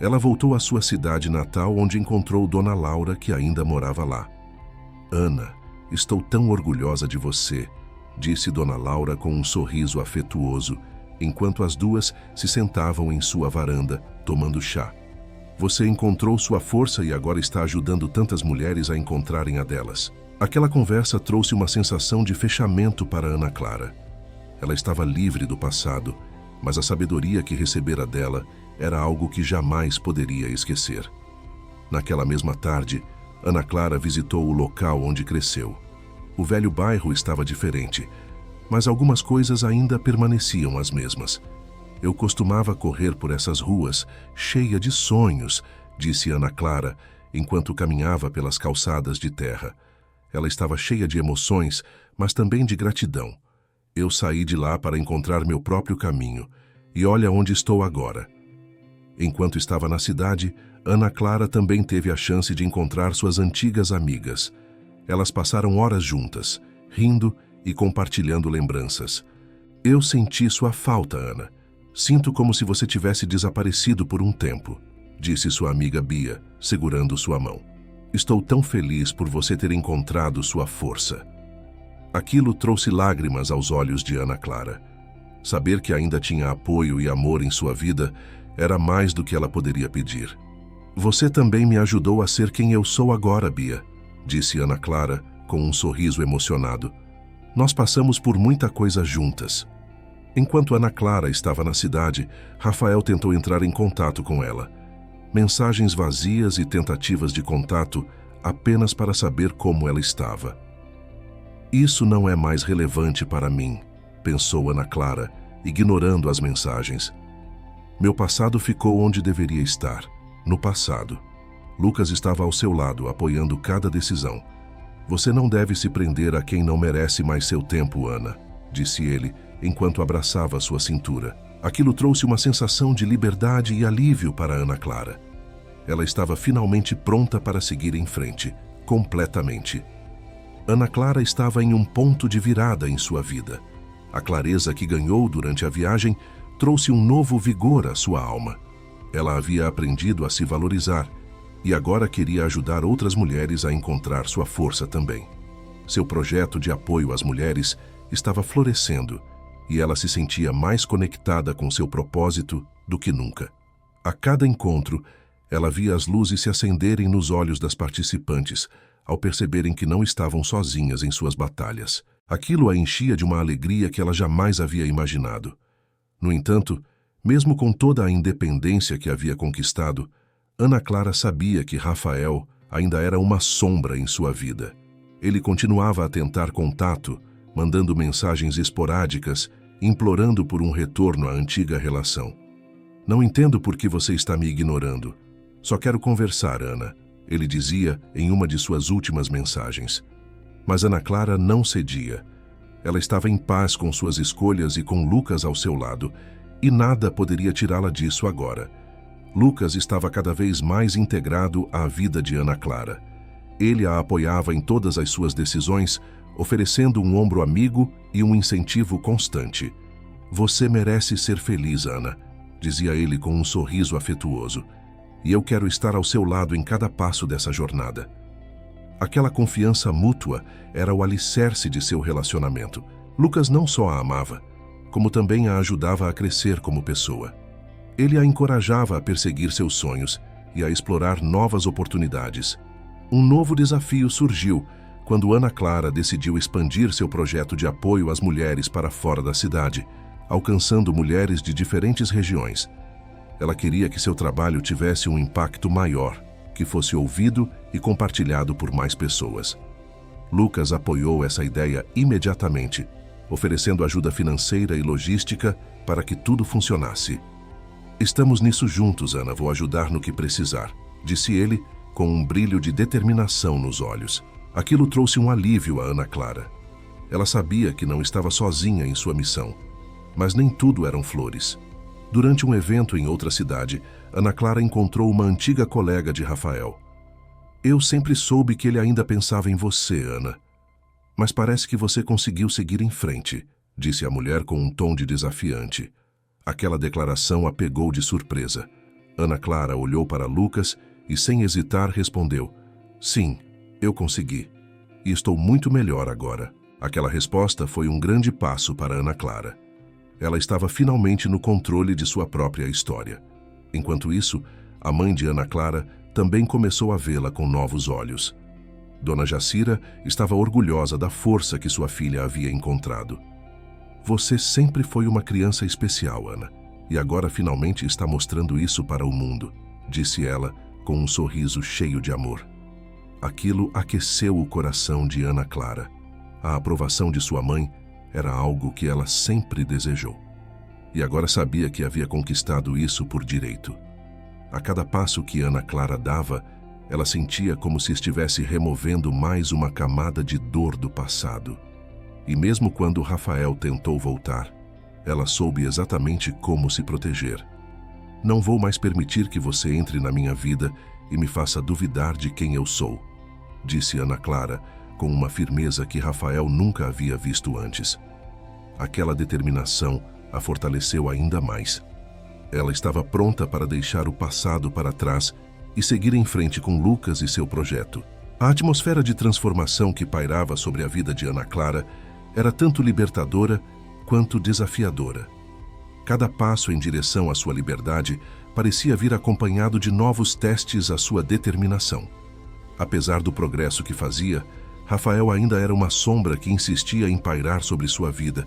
Ela voltou à sua cidade natal, onde encontrou Dona Laura, que ainda morava lá. Ana, estou tão orgulhosa de você, disse Dona Laura com um sorriso afetuoso, enquanto as duas se sentavam em sua varanda, tomando chá. Você encontrou sua força e agora está ajudando tantas mulheres a encontrarem a delas. Aquela conversa trouxe uma sensação de fechamento para Ana Clara. Ela estava livre do passado, mas a sabedoria que recebera dela era algo que jamais poderia esquecer. Naquela mesma tarde, Ana Clara visitou o local onde cresceu. O velho bairro estava diferente, mas algumas coisas ainda permaneciam as mesmas. Eu costumava correr por essas ruas, cheia de sonhos, disse Ana Clara, enquanto caminhava pelas calçadas de terra. Ela estava cheia de emoções, mas também de gratidão. Eu saí de lá para encontrar meu próprio caminho, e olha onde estou agora. Enquanto estava na cidade, Ana Clara também teve a chance de encontrar suas antigas amigas. Elas passaram horas juntas, rindo e compartilhando lembranças. Eu senti sua falta, Ana. Sinto como se você tivesse desaparecido por um tempo, disse sua amiga Bia, segurando sua mão. Estou tão feliz por você ter encontrado sua força. Aquilo trouxe lágrimas aos olhos de Ana Clara. Saber que ainda tinha apoio e amor em sua vida era mais do que ela poderia pedir. Você também me ajudou a ser quem eu sou agora, Bia, disse Ana Clara com um sorriso emocionado. Nós passamos por muita coisa juntas. Enquanto Ana Clara estava na cidade, Rafael tentou entrar em contato com ela. Mensagens vazias e tentativas de contato apenas para saber como ela estava. Isso não é mais relevante para mim, pensou Ana Clara, ignorando as mensagens. Meu passado ficou onde deveria estar, no passado. Lucas estava ao seu lado, apoiando cada decisão. Você não deve se prender a quem não merece mais seu tempo, Ana, disse ele, enquanto abraçava sua cintura. Aquilo trouxe uma sensação de liberdade e alívio para Ana Clara. Ela estava finalmente pronta para seguir em frente, completamente. Ana Clara estava em um ponto de virada em sua vida. A clareza que ganhou durante a viagem trouxe um novo vigor à sua alma. Ela havia aprendido a se valorizar e agora queria ajudar outras mulheres a encontrar sua força também. Seu projeto de apoio às mulheres estava florescendo e ela se sentia mais conectada com seu propósito do que nunca. A cada encontro, ela via as luzes se acenderem nos olhos das participantes, ao perceberem que não estavam sozinhas em suas batalhas. Aquilo a enchia de uma alegria que ela jamais havia imaginado. No entanto, mesmo com toda a independência que havia conquistado, Ana Clara sabia que Rafael ainda era uma sombra em sua vida. Ele continuava a tentar contato, mandando mensagens esporádicas, implorando por um retorno à antiga relação. Não entendo por que você está me ignorando. Só quero conversar, Ana, ele dizia em uma de suas últimas mensagens. Mas Ana Clara não cedia. Ela estava em paz com suas escolhas e com Lucas ao seu lado, e nada poderia tirá-la disso agora. Lucas estava cada vez mais integrado à vida de Ana Clara. Ele a apoiava em todas as suas decisões, oferecendo um ombro amigo e um incentivo constante. "Você merece ser feliz, Ana", dizia ele com um sorriso afetuoso. "E eu quero estar ao seu lado em cada passo dessa jornada." Aquela confiança mútua era o alicerce de seu relacionamento. Lucas não só a amava, como também a ajudava a crescer como pessoa. Ele a encorajava a perseguir seus sonhos e a explorar novas oportunidades. Um novo desafio surgiu quando Ana Clara decidiu expandir seu projeto de apoio às mulheres para fora da cidade, alcançando mulheres de diferentes regiões. Ela queria que seu trabalho tivesse um impacto maior, que fosse ouvido e compartilhado por mais pessoas. Lucas apoiou essa ideia imediatamente, oferecendo ajuda financeira e logística para que tudo funcionasse. "Estamos nisso juntos, Ana, vou ajudar no que precisar", disse ele, com um brilho de determinação nos olhos. Aquilo trouxe um alívio a Ana Clara. Ela sabia que não estava sozinha em sua missão. Mas nem tudo eram flores. Durante um evento em outra cidade, Ana Clara encontrou uma antiga colega de Rafael. "Eu sempre soube que ele ainda pensava em você, Ana. Mas parece que você conseguiu seguir em frente", disse a mulher com um tom de desafiante. Aquela declaração a pegou de surpresa. Ana Clara olhou para Lucas e, sem hesitar, respondeu: "Sim, eu consegui. E estou muito melhor agora." Aquela resposta foi um grande passo para Ana Clara. Ela estava finalmente no controle de sua própria história. Enquanto isso, a mãe de Ana Clara também começou a vê-la com novos olhos. Dona Jacira estava orgulhosa da força que sua filha havia encontrado. "Você sempre foi uma criança especial, Ana, e agora finalmente está mostrando isso para o mundo", disse ela com um sorriso cheio de amor. Aquilo aqueceu o coração de Ana Clara. A aprovação de sua mãe era algo que ela sempre desejou. E agora sabia que havia conquistado isso por direito. A cada passo que Ana Clara dava, ela sentia como se estivesse removendo mais uma camada de dor do passado. E mesmo quando Rafael tentou voltar, ela soube exatamente como se proteger. "Não vou mais permitir que você entre na minha vida e me faça duvidar de quem eu sou", disse Ana Clara, com uma firmeza que Rafael nunca havia visto antes. Aquela determinação a fortaleceu ainda mais. Ela estava pronta para deixar o passado para trás e seguir em frente com Lucas e seu projeto. A atmosfera de transformação que pairava sobre a vida de Ana Clara era tanto libertadora quanto desafiadora. Cada passo em direção à sua liberdade parecia vir acompanhado de novos testes à sua determinação. Apesar do progresso que fazia, Rafael ainda era uma sombra que insistia em pairar sobre sua vida,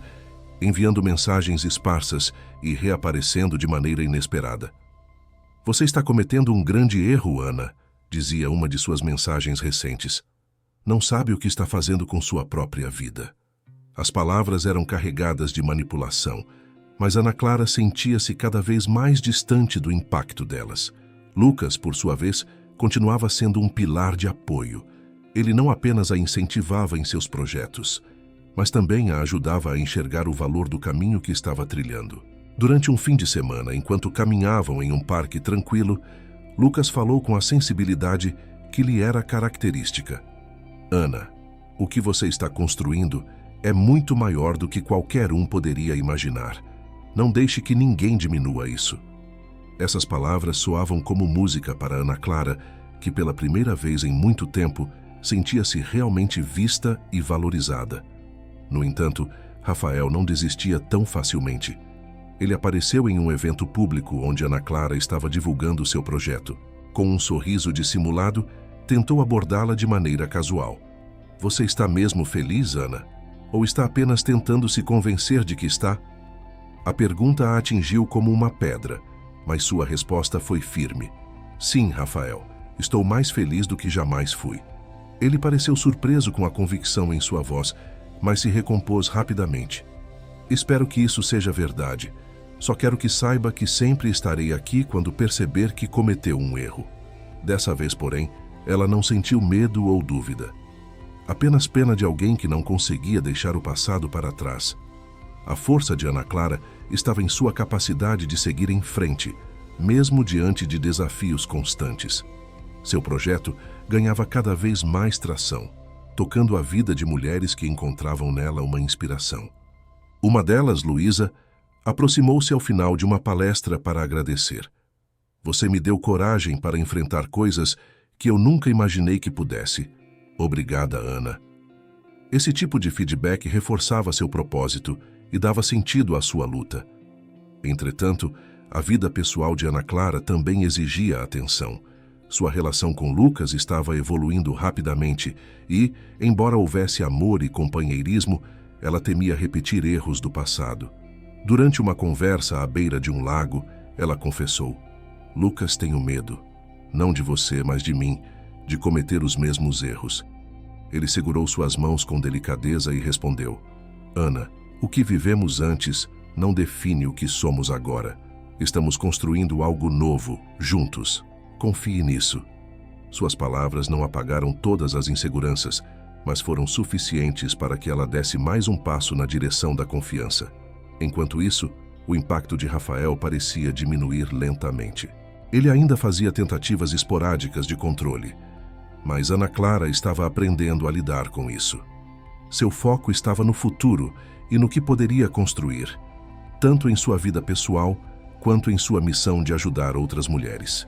enviando mensagens esparsas e reaparecendo de maneira inesperada. "Você está cometendo um grande erro, Ana", dizia uma de suas mensagens recentes. "Não sabe o que está fazendo com sua própria vida." As palavras eram carregadas de manipulação, mas Ana Clara sentia-se cada vez mais distante do impacto delas. Lucas, por sua vez, continuava sendo um pilar de apoio. Ele não apenas a incentivava em seus projetos, mas também a ajudava a enxergar o valor do caminho que estava trilhando. Durante um fim de semana, enquanto caminhavam em um parque tranquilo, Lucas falou com a sensibilidade que lhe era característica. "Ana, o que você está construindo é muito maior do que qualquer um poderia imaginar. Não deixe que ninguém diminua isso." Essas palavras soavam como música para Ana Clara, que pela primeira vez em muito tempo sentia-se realmente vista e valorizada. No entanto, Rafael não desistia tão facilmente. Ele apareceu em um evento público onde Ana Clara estava divulgando seu projeto. Com um sorriso dissimulado, tentou abordá-la de maneira casual. "Você está mesmo feliz, Ana? Ou está apenas tentando se convencer de que está?" A pergunta a atingiu como uma pedra, mas sua resposta foi firme. "Sim, Rafael, estou mais feliz do que jamais fui." Ele pareceu surpreso com a convicção em sua voz, mas se recompôs rapidamente. "Espero que isso seja verdade. Só quero que saiba que sempre estarei aqui quando perceber que cometeu um erro." Dessa vez, porém, ela não sentiu medo ou dúvida. Apenas pena de alguém que não conseguia deixar o passado para trás. A força de Ana Clara estava em sua capacidade de seguir em frente, mesmo diante de desafios constantes. Seu projeto ganhava cada vez mais tração, tocando a vida de mulheres que encontravam nela uma inspiração. Uma delas, Luísa, aproximou-se ao final de uma palestra para agradecer. Você me deu coragem para enfrentar coisas que eu nunca imaginei que pudesse. Obrigada, Ana. Esse tipo de feedback reforçava seu propósito e dava sentido à sua luta. Entretanto, a vida pessoal de Ana Clara também exigia atenção. Sua relação com Lucas estava evoluindo rapidamente e, embora houvesse amor e companheirismo, ela temia repetir erros do passado. Durante uma conversa à beira de um lago, ela confessou: Lucas, tenho medo, não de você, mas de mim, de cometer os mesmos erros. Ele segurou suas mãos com delicadeza e respondeu: Ana, o que vivemos antes não define o que somos agora. Estamos construindo algo novo, juntos. Confie nisso. Suas palavras não apagaram todas as inseguranças, mas foram suficientes para que ela desse mais um passo na direção da confiança. Enquanto isso, o impacto de Rafael parecia diminuir lentamente. Ele ainda fazia tentativas esporádicas de controle, mas Ana Clara estava aprendendo a lidar com isso. Seu foco estava no futuro e no que poderia construir, tanto em sua vida pessoal quanto em sua missão de ajudar outras mulheres.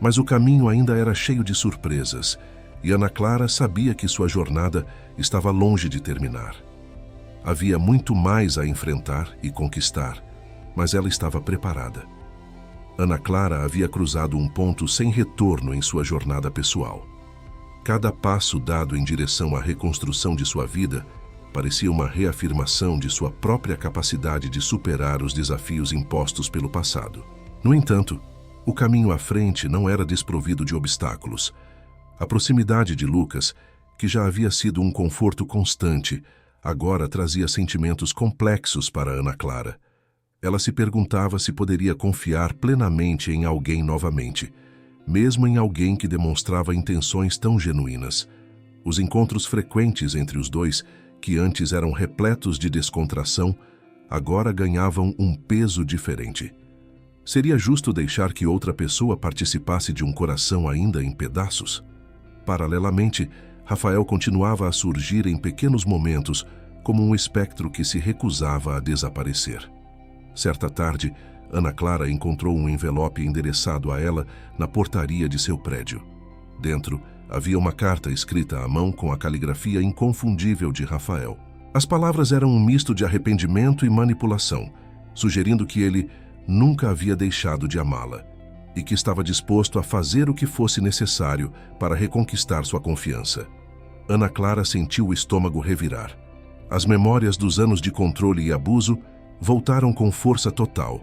Mas o caminho ainda era cheio de surpresas, e Ana Clara sabia que sua jornada estava longe de terminar. Havia muito mais a enfrentar e conquistar, mas ela estava preparada. Ana Clara havia cruzado um ponto sem retorno em sua jornada pessoal. Cada passo dado em direção à reconstrução de sua vida parecia uma reafirmação de sua própria capacidade de superar os desafios impostos pelo passado. No entanto, o caminho à frente não era desprovido de obstáculos. A proximidade de Lucas, que já havia sido um conforto constante, agora trazia sentimentos complexos para Ana Clara. Ela se perguntava se poderia confiar plenamente em alguém novamente, mesmo em alguém que demonstrava intenções tão genuínas. Os encontros frequentes entre os dois, que antes eram repletos de descontração, agora ganhavam um peso diferente. Seria justo deixar que outra pessoa participasse de um coração ainda em pedaços? Paralelamente, Rafael continuava a surgir em pequenos momentos, como um espectro que se recusava a desaparecer. Certa tarde, Ana Clara encontrou um envelope endereçado a ela na portaria de seu prédio. Dentro, havia uma carta escrita à mão com a caligrafia inconfundível de Rafael. As palavras eram um misto de arrependimento e manipulação, sugerindo que ele nunca havia deixado de amá-la e que estava disposto a fazer o que fosse necessário para reconquistar sua confiança. Ana Clara sentiu o estômago revirar. As memórias dos anos de controle e abuso voltaram com força total.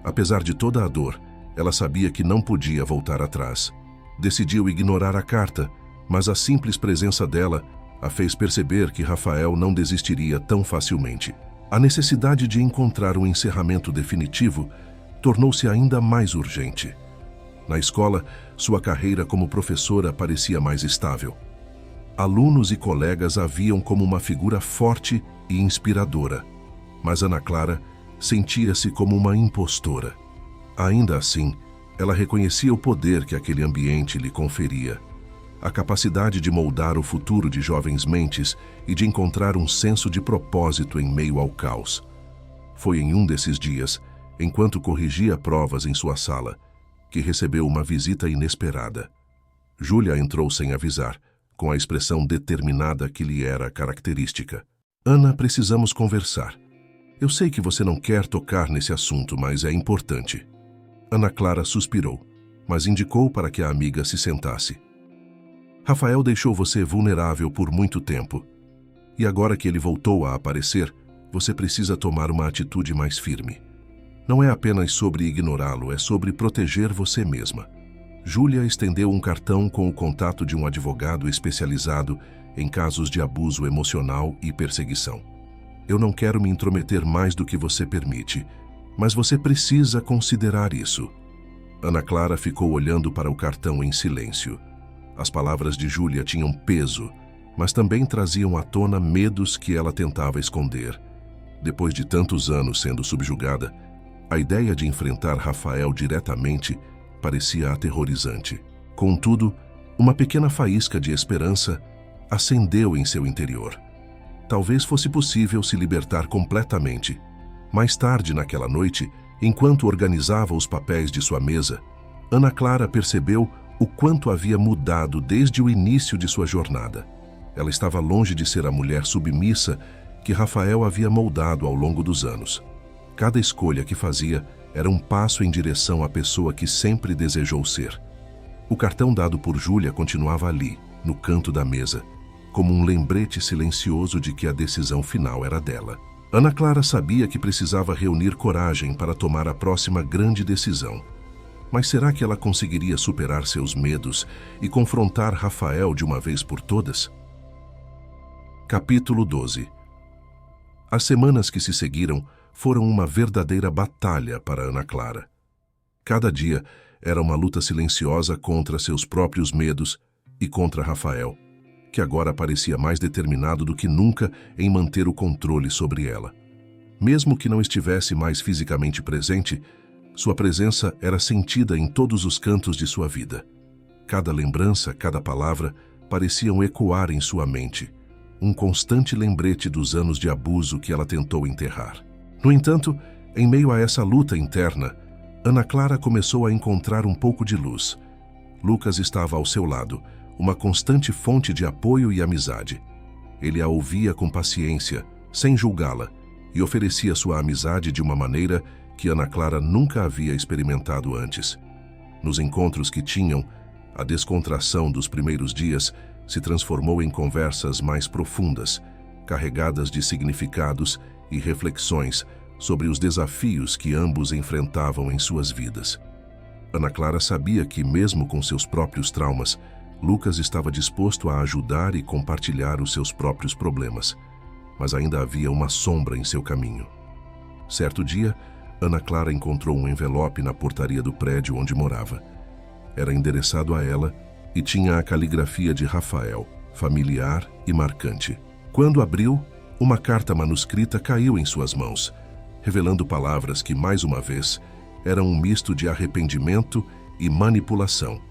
Apesar de toda a dor, ela sabia que não podia voltar atrás. Decidiu ignorar a carta, mas a simples presença dela a fez perceber que Rafael não desistiria tão facilmente. A necessidade de encontrar um encerramento definitivo tornou-se ainda mais urgente. Na escola, sua carreira como professora parecia mais estável. Alunos e colegas a viam como uma figura forte e inspiradora, mas Ana Clara sentia-se como uma impostora. Ainda assim, ela reconhecia o poder que aquele ambiente lhe conferia, a capacidade de moldar o futuro de jovens mentes e de encontrar um senso de propósito em meio ao caos. Foi em um desses dias, enquanto corrigia provas em sua sala, que recebeu uma visita inesperada. Júlia entrou sem avisar, com a expressão determinada que lhe era característica. Ana, precisamos conversar. Eu sei que você não quer tocar nesse assunto, mas é importante. Ana Clara suspirou, mas indicou para que a amiga se sentasse. Rafael deixou você vulnerável por muito tempo. E agora que ele voltou a aparecer, você precisa tomar uma atitude mais firme. Não é apenas sobre ignorá-lo, é sobre proteger você mesma. Júlia estendeu um cartão com o contato de um advogado especializado em casos de abuso emocional e perseguição. Eu não quero me intrometer mais do que você permite, mas você precisa considerar isso. Ana Clara ficou olhando para o cartão em silêncio. As palavras de Júlia tinham peso, mas também traziam à tona medos que ela tentava esconder. Depois de tantos anos sendo subjugada, a ideia de enfrentar Rafael diretamente parecia aterrorizante. Contudo, uma pequena faísca de esperança acendeu em seu interior. Talvez fosse possível se libertar completamente. Mais tarde naquela noite, enquanto organizava os papéis de sua mesa, Ana Clara percebeu o quanto havia mudado desde o início de sua jornada. Ela estava longe de ser a mulher submissa que Rafael havia moldado ao longo dos anos. Cada escolha que fazia era um passo em direção à pessoa que sempre desejou ser. O cartão dado por Júlia continuava ali, no canto da mesa, como um lembrete silencioso de que a decisão final era dela. Ana Clara sabia que precisava reunir coragem para tomar a próxima grande decisão. Mas será que ela conseguiria superar seus medos e confrontar Rafael de uma vez por todas? Capítulo 12. As semanas que se seguiram foram uma verdadeira batalha para Ana Clara. Cada dia era uma luta silenciosa contra seus próprios medos e contra Rafael, que agora parecia mais determinado do que nunca em manter o controle sobre ela. Mesmo que não estivesse mais fisicamente presente, sua presença era sentida em todos os cantos de sua vida. Cada lembrança, cada palavra, pareciam ecoar em sua mente, um constante lembrete dos anos de abuso que ela tentou enterrar. No entanto, em meio a essa luta interna, Ana Clara começou a encontrar um pouco de luz. Lucas estava ao seu lado, uma constante fonte de apoio e amizade. Ele a ouvia com paciência, sem julgá-la, e oferecia sua amizade de uma maneira que Ana Clara nunca havia experimentado antes. Nos encontros que tinham, a descontração dos primeiros dias se transformou em conversas mais profundas, carregadas de significados e reflexões sobre os desafios que ambos enfrentavam em suas vidas. Ana Clara sabia que, mesmo com seus próprios traumas, Lucas estava disposto a ajudar e compartilhar os seus próprios problemas, mas ainda havia uma sombra em seu caminho. Certo dia, Ana Clara encontrou um envelope na portaria do prédio onde morava. Era endereçado a ela e tinha a caligrafia de Rafael, familiar e marcante. Quando abriu, uma carta manuscrita caiu em suas mãos, revelando palavras que, mais uma vez, eram um misto de arrependimento e manipulação.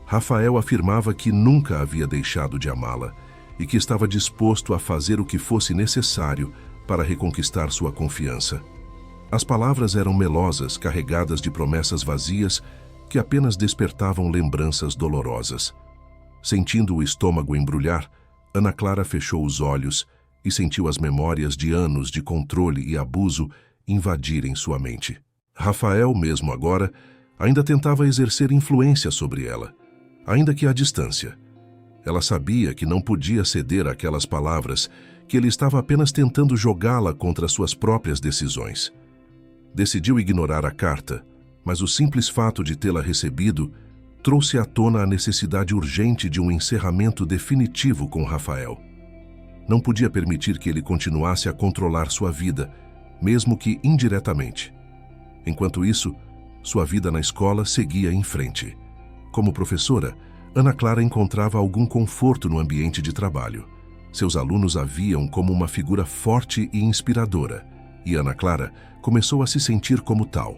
Rafael afirmava que nunca havia deixado de amá-la e que estava disposto a fazer o que fosse necessário para reconquistar sua confiança. As palavras eram melosas, carregadas de promessas vazias que apenas despertavam lembranças dolorosas. Sentindo o estômago embrulhar, Ana Clara fechou os olhos e sentiu as memórias de anos de controle e abuso invadirem sua mente. Rafael, mesmo agora, ainda tentava exercer influência sobre ela, ainda que à distância. Ela sabia que não podia ceder àquelas palavras, que ele estava apenas tentando jogá-la contra suas próprias decisões. Decidiu ignorar a carta, mas o simples fato de tê-la recebido trouxe à tona a necessidade urgente de um encerramento definitivo com Rafael. Não podia permitir que ele continuasse a controlar sua vida, mesmo que indiretamente. Enquanto isso, sua vida na escola seguia em frente. Como professora, Ana Clara encontrava algum conforto no ambiente de trabalho. Seus alunos a viam como uma figura forte e inspiradora, e Ana Clara começou a se sentir como tal.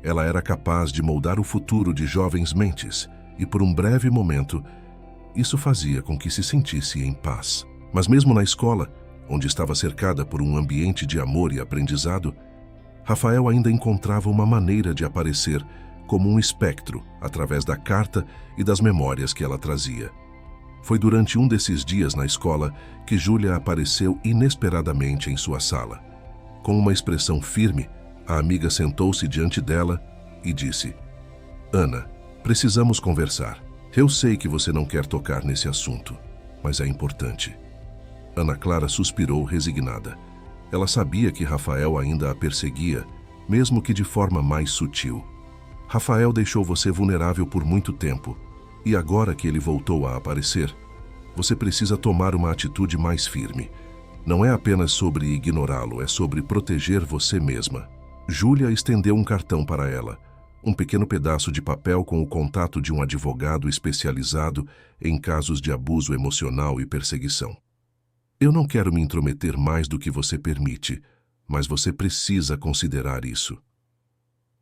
Ela era capaz de moldar o futuro de jovens mentes, e por um breve momento, isso fazia com que se sentisse em paz. Mas mesmo na escola, onde estava cercada por um ambiente de amor e aprendizado, Rafael ainda encontrava uma maneira de aparecer como um espectro através da carta e das memórias que ela trazia. Foi durante um desses dias na escola que Júlia apareceu inesperadamente em sua sala. Com uma expressão firme, a amiga sentou-se diante dela e disse: "Ana, precisamos conversar. Eu sei que você não quer tocar nesse assunto, mas é importante." Ana Clara suspirou resignada. Ela sabia que Rafael ainda a perseguia, mesmo que de forma mais sutil. Rafael deixou você vulnerável por muito tempo, e agora que ele voltou a aparecer, você precisa tomar uma atitude mais firme. Não é apenas sobre ignorá-lo, é sobre proteger você mesma. Júlia estendeu um cartão para ela, Um pequeno pedaço de papel com o contato de um advogado especializado em casos de abuso emocional e perseguição. Eu não quero me intrometer mais do que você permite, mas você precisa considerar isso.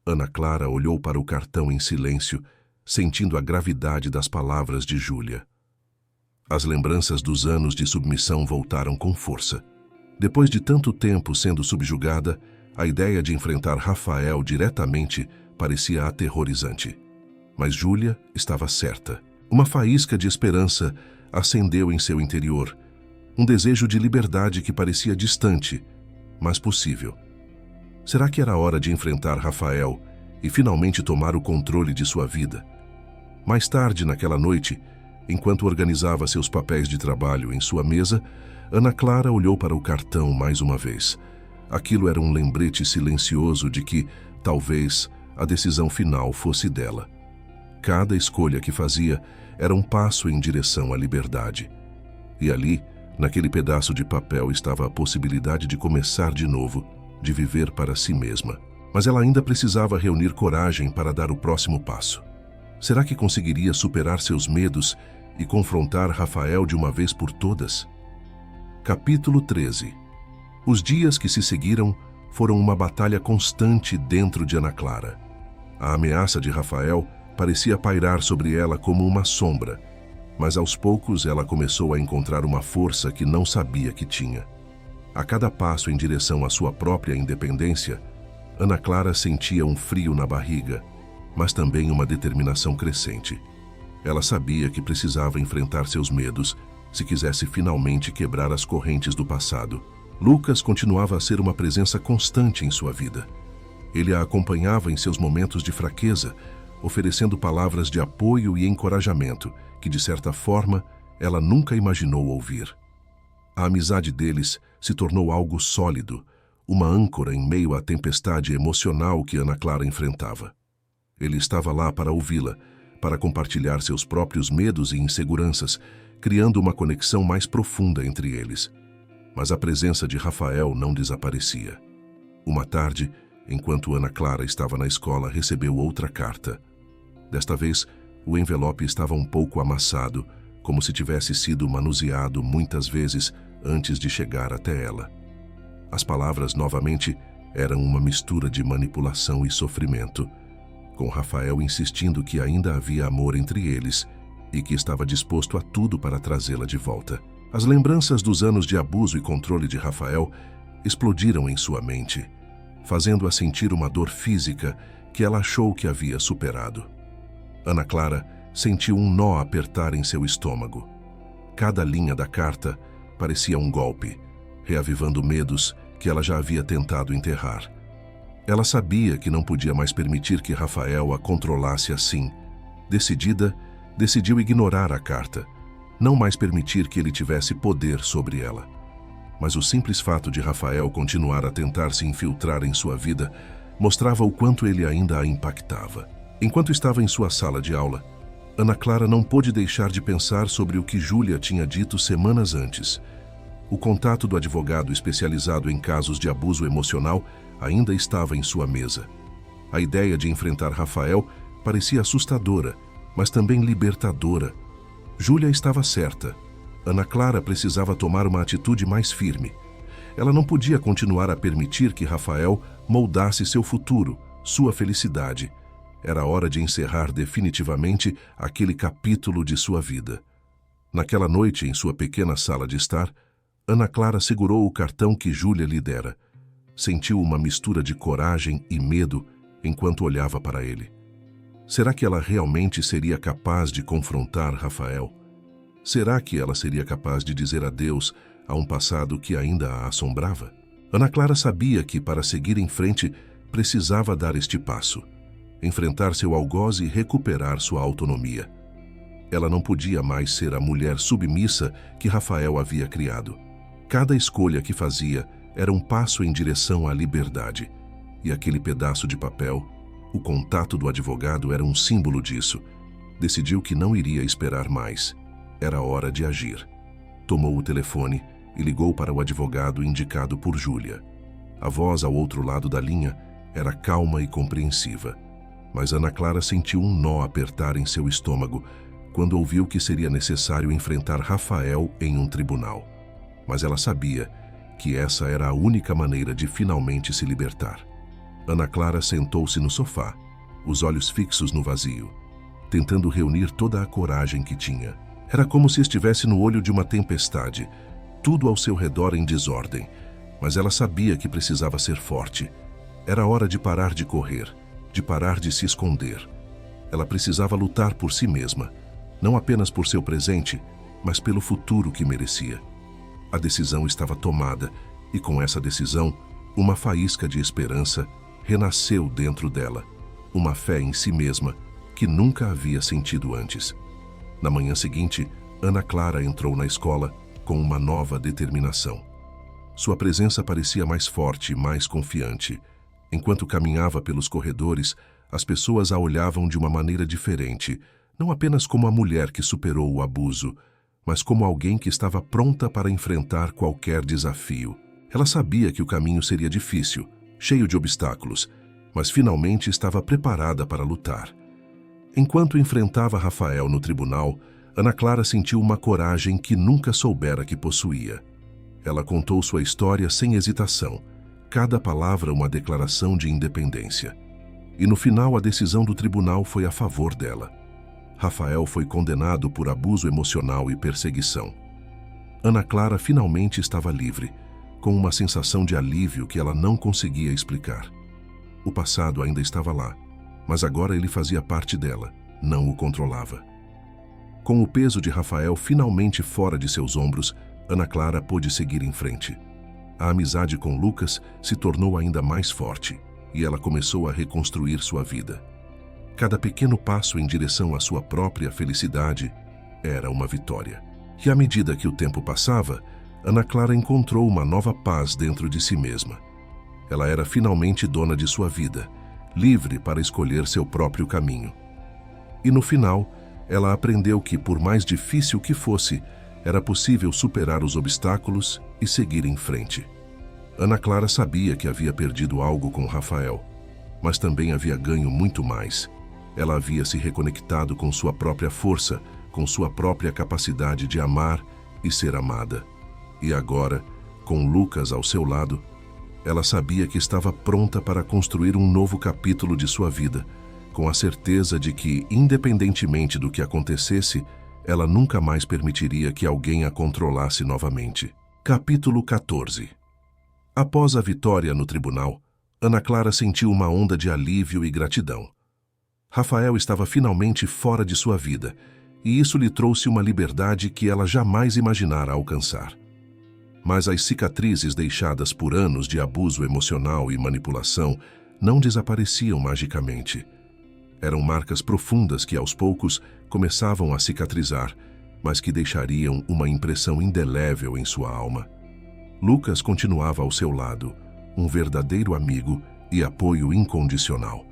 Ana Clara olhou para o cartão em silêncio, sentindo a gravidade das palavras de Júlia. As lembranças dos anos de submissão voltaram com força. Depois de tanto tempo sendo subjugada, a ideia de enfrentar Rafael diretamente parecia aterrorizante. Mas Júlia estava certa. Uma faísca de esperança acendeu em seu interior, um desejo de liberdade que parecia distante, mas possível. Será que era hora de enfrentar Rafael e finalmente tomar o controle de sua vida? Mais tarde, naquela noite, enquanto organizava seus papéis de trabalho em sua mesa, Ana Clara olhou para o cartão mais uma vez. Aquilo era um lembrete silencioso de que, talvez, a decisão final fosse dela. Cada escolha que fazia era um passo em direção à liberdade. E ali, naquele pedaço de papel, estava a possibilidade de começar de novo, de viver para si mesma. Mas ela ainda precisava reunir coragem para dar o próximo passo. Será que conseguiria superar seus medos e confrontar Rafael de uma vez por todas? Capítulo 13. Os dias que se seguiram foram uma batalha constante dentro de Ana Clara. A ameaça de Rafael parecia pairar sobre ela como uma sombra, mas aos poucos ela começou a encontrar uma força que não sabia que tinha. A cada passo em direção à sua própria independência, Ana Clara sentia um frio na barriga, mas também uma determinação crescente. Ela sabia que precisava enfrentar seus medos se quisesse finalmente quebrar as correntes do passado. Lucas continuava a ser uma presença constante em sua vida. Ele a acompanhava em seus momentos de fraqueza, oferecendo palavras de apoio e encorajamento que, de certa forma, ela nunca imaginou ouvir. A amizade deles se tornou algo sólido, uma âncora em meio à tempestade emocional que Ana Clara enfrentava. Ele estava lá para ouvi-la, para compartilhar seus próprios medos e inseguranças, criando uma conexão mais profunda entre eles. Mas a presença de Rafael não desaparecia. Uma tarde, enquanto Ana Clara estava na escola, recebeu outra carta. Desta vez, o envelope estava um pouco amassado, como se tivesse sido manuseado muitas vezes antes de chegar até ela. As palavras, novamente, eram uma mistura de manipulação e sofrimento, com Rafael insistindo que ainda havia amor entre eles e que estava disposto a tudo para trazê-la de volta. As lembranças dos anos de abuso e controle de Rafael explodiram em sua mente, fazendo-a sentir uma dor física que ela achou que havia superado. Ana Clara sentiu um nó apertar em seu estômago. Cada linha da carta parecia um golpe, reavivando medos que ela já havia tentado enterrar. Ela sabia que não podia mais permitir que Rafael a controlasse assim. Decidida, decidiu ignorar a carta, não mais permitir que ele tivesse poder sobre ela. Mas o simples fato de Rafael continuar a tentar se infiltrar em sua vida mostrava o quanto ele ainda a impactava. Enquanto estava em sua sala de aula, Ana Clara não pôde deixar de pensar sobre o que Júlia tinha dito semanas antes. O contato do advogado especializado em casos de abuso emocional ainda estava em sua mesa. A ideia de enfrentar Rafael parecia assustadora, mas também libertadora. Júlia estava certa. Ana Clara precisava tomar uma atitude mais firme. Ela não podia continuar a permitir que Rafael moldasse seu futuro, sua felicidade. Era hora de encerrar definitivamente aquele capítulo de sua vida. Naquela noite, em sua pequena sala de estar, Ana Clara segurou o cartão que Júlia lhe dera. Sentiu uma mistura de coragem e medo enquanto olhava para ele. Será que ela realmente seria capaz de confrontar Rafael? Será que ela seria capaz de dizer adeus a um passado que ainda a assombrava? Ana Clara sabia que, para seguir em frente, precisava dar este passo, enfrentar seu algoz e recuperar sua autonomia. Ela não podia mais ser a mulher submissa que Rafael havia criado. Cada escolha que fazia era um passo em direção à liberdade, e aquele pedaço de papel, o contato do advogado, era um símbolo disso. Decidiu que não iria esperar mais. Era hora de agir. Tomou o telefone e ligou para o advogado indicado por Júlia. A voz ao outro lado da linha era calma e compreensiva. Mas Ana Clara sentiu um nó apertar em seu estômago quando ouviu que seria necessário enfrentar Rafael em um tribunal. Mas ela sabia que essa era a única maneira de finalmente se libertar. Ana Clara sentou-se no sofá, os olhos fixos no vazio, tentando reunir toda a coragem que tinha. Era como se estivesse no olho de uma tempestade, tudo ao seu redor em desordem, mas ela sabia que precisava ser forte. Era hora de parar de correr, de parar de se esconder. Ela precisava lutar por si mesma, não apenas por seu presente, mas pelo futuro que merecia. A decisão estava tomada, e com essa decisão, uma faísca de esperança renasceu dentro dela, uma fé em si mesma que nunca havia sentido antes. Na manhã seguinte, Ana Clara entrou na escola com uma nova determinação. Sua presença parecia mais forte e mais confiante. Enquanto caminhava pelos corredores, as pessoas a olhavam de uma maneira diferente, não apenas como a mulher que superou o abuso, mas como alguém que estava pronta para enfrentar qualquer desafio. Ela sabia que o caminho seria difícil, cheio de obstáculos, mas finalmente estava preparada para lutar. Enquanto enfrentava Rafael no tribunal, Ana Clara sentiu uma coragem que nunca soubera que possuía. Ela contou sua história sem hesitação, cada palavra uma declaração de independência. E no final a decisão do tribunal foi a favor dela. Rafael foi condenado por abuso emocional e perseguição. Ana Clara finalmente estava livre, com uma sensação de alívio que ela não conseguia explicar. O passado ainda estava lá, mas agora ele fazia parte dela, não o controlava. Com o peso de Rafael finalmente fora de seus ombros, Ana Clara pôde seguir em frente. A amizade com Lucas se tornou ainda mais forte e ela começou a reconstruir sua vida. Cada pequeno passo em direção à sua própria felicidade era uma vitória. E à medida que o tempo passava, Ana Clara encontrou uma nova paz dentro de si mesma. Ela era finalmente dona de sua vida, livre para escolher seu próprio caminho. E no final, ela aprendeu que, por mais difícil que fosse, era possível superar os obstáculos e seguir em frente. Ana Clara sabia que havia perdido algo com Rafael, mas também havia ganho muito mais. Ela havia se reconectado com sua própria força, com sua própria capacidade de amar e ser amada. E agora, com Lucas ao seu lado, ela sabia que estava pronta para construir um novo capítulo de sua vida, com a certeza de que, independentemente do que acontecesse, ela nunca mais permitiria que alguém a controlasse novamente. Capítulo 14. Após a vitória no tribunal, Ana Clara sentiu uma onda de alívio e gratidão. Rafael estava finalmente fora de sua vida, e isso lhe trouxe uma liberdade que ela jamais imaginara alcançar. Mas as cicatrizes deixadas por anos de abuso emocional e manipulação não desapareciam magicamente. Eram marcas profundas que, aos poucos, começavam a cicatrizar, mas que deixariam uma impressão indelével em sua alma. Lucas continuava ao seu lado, um verdadeiro amigo e apoio incondicional.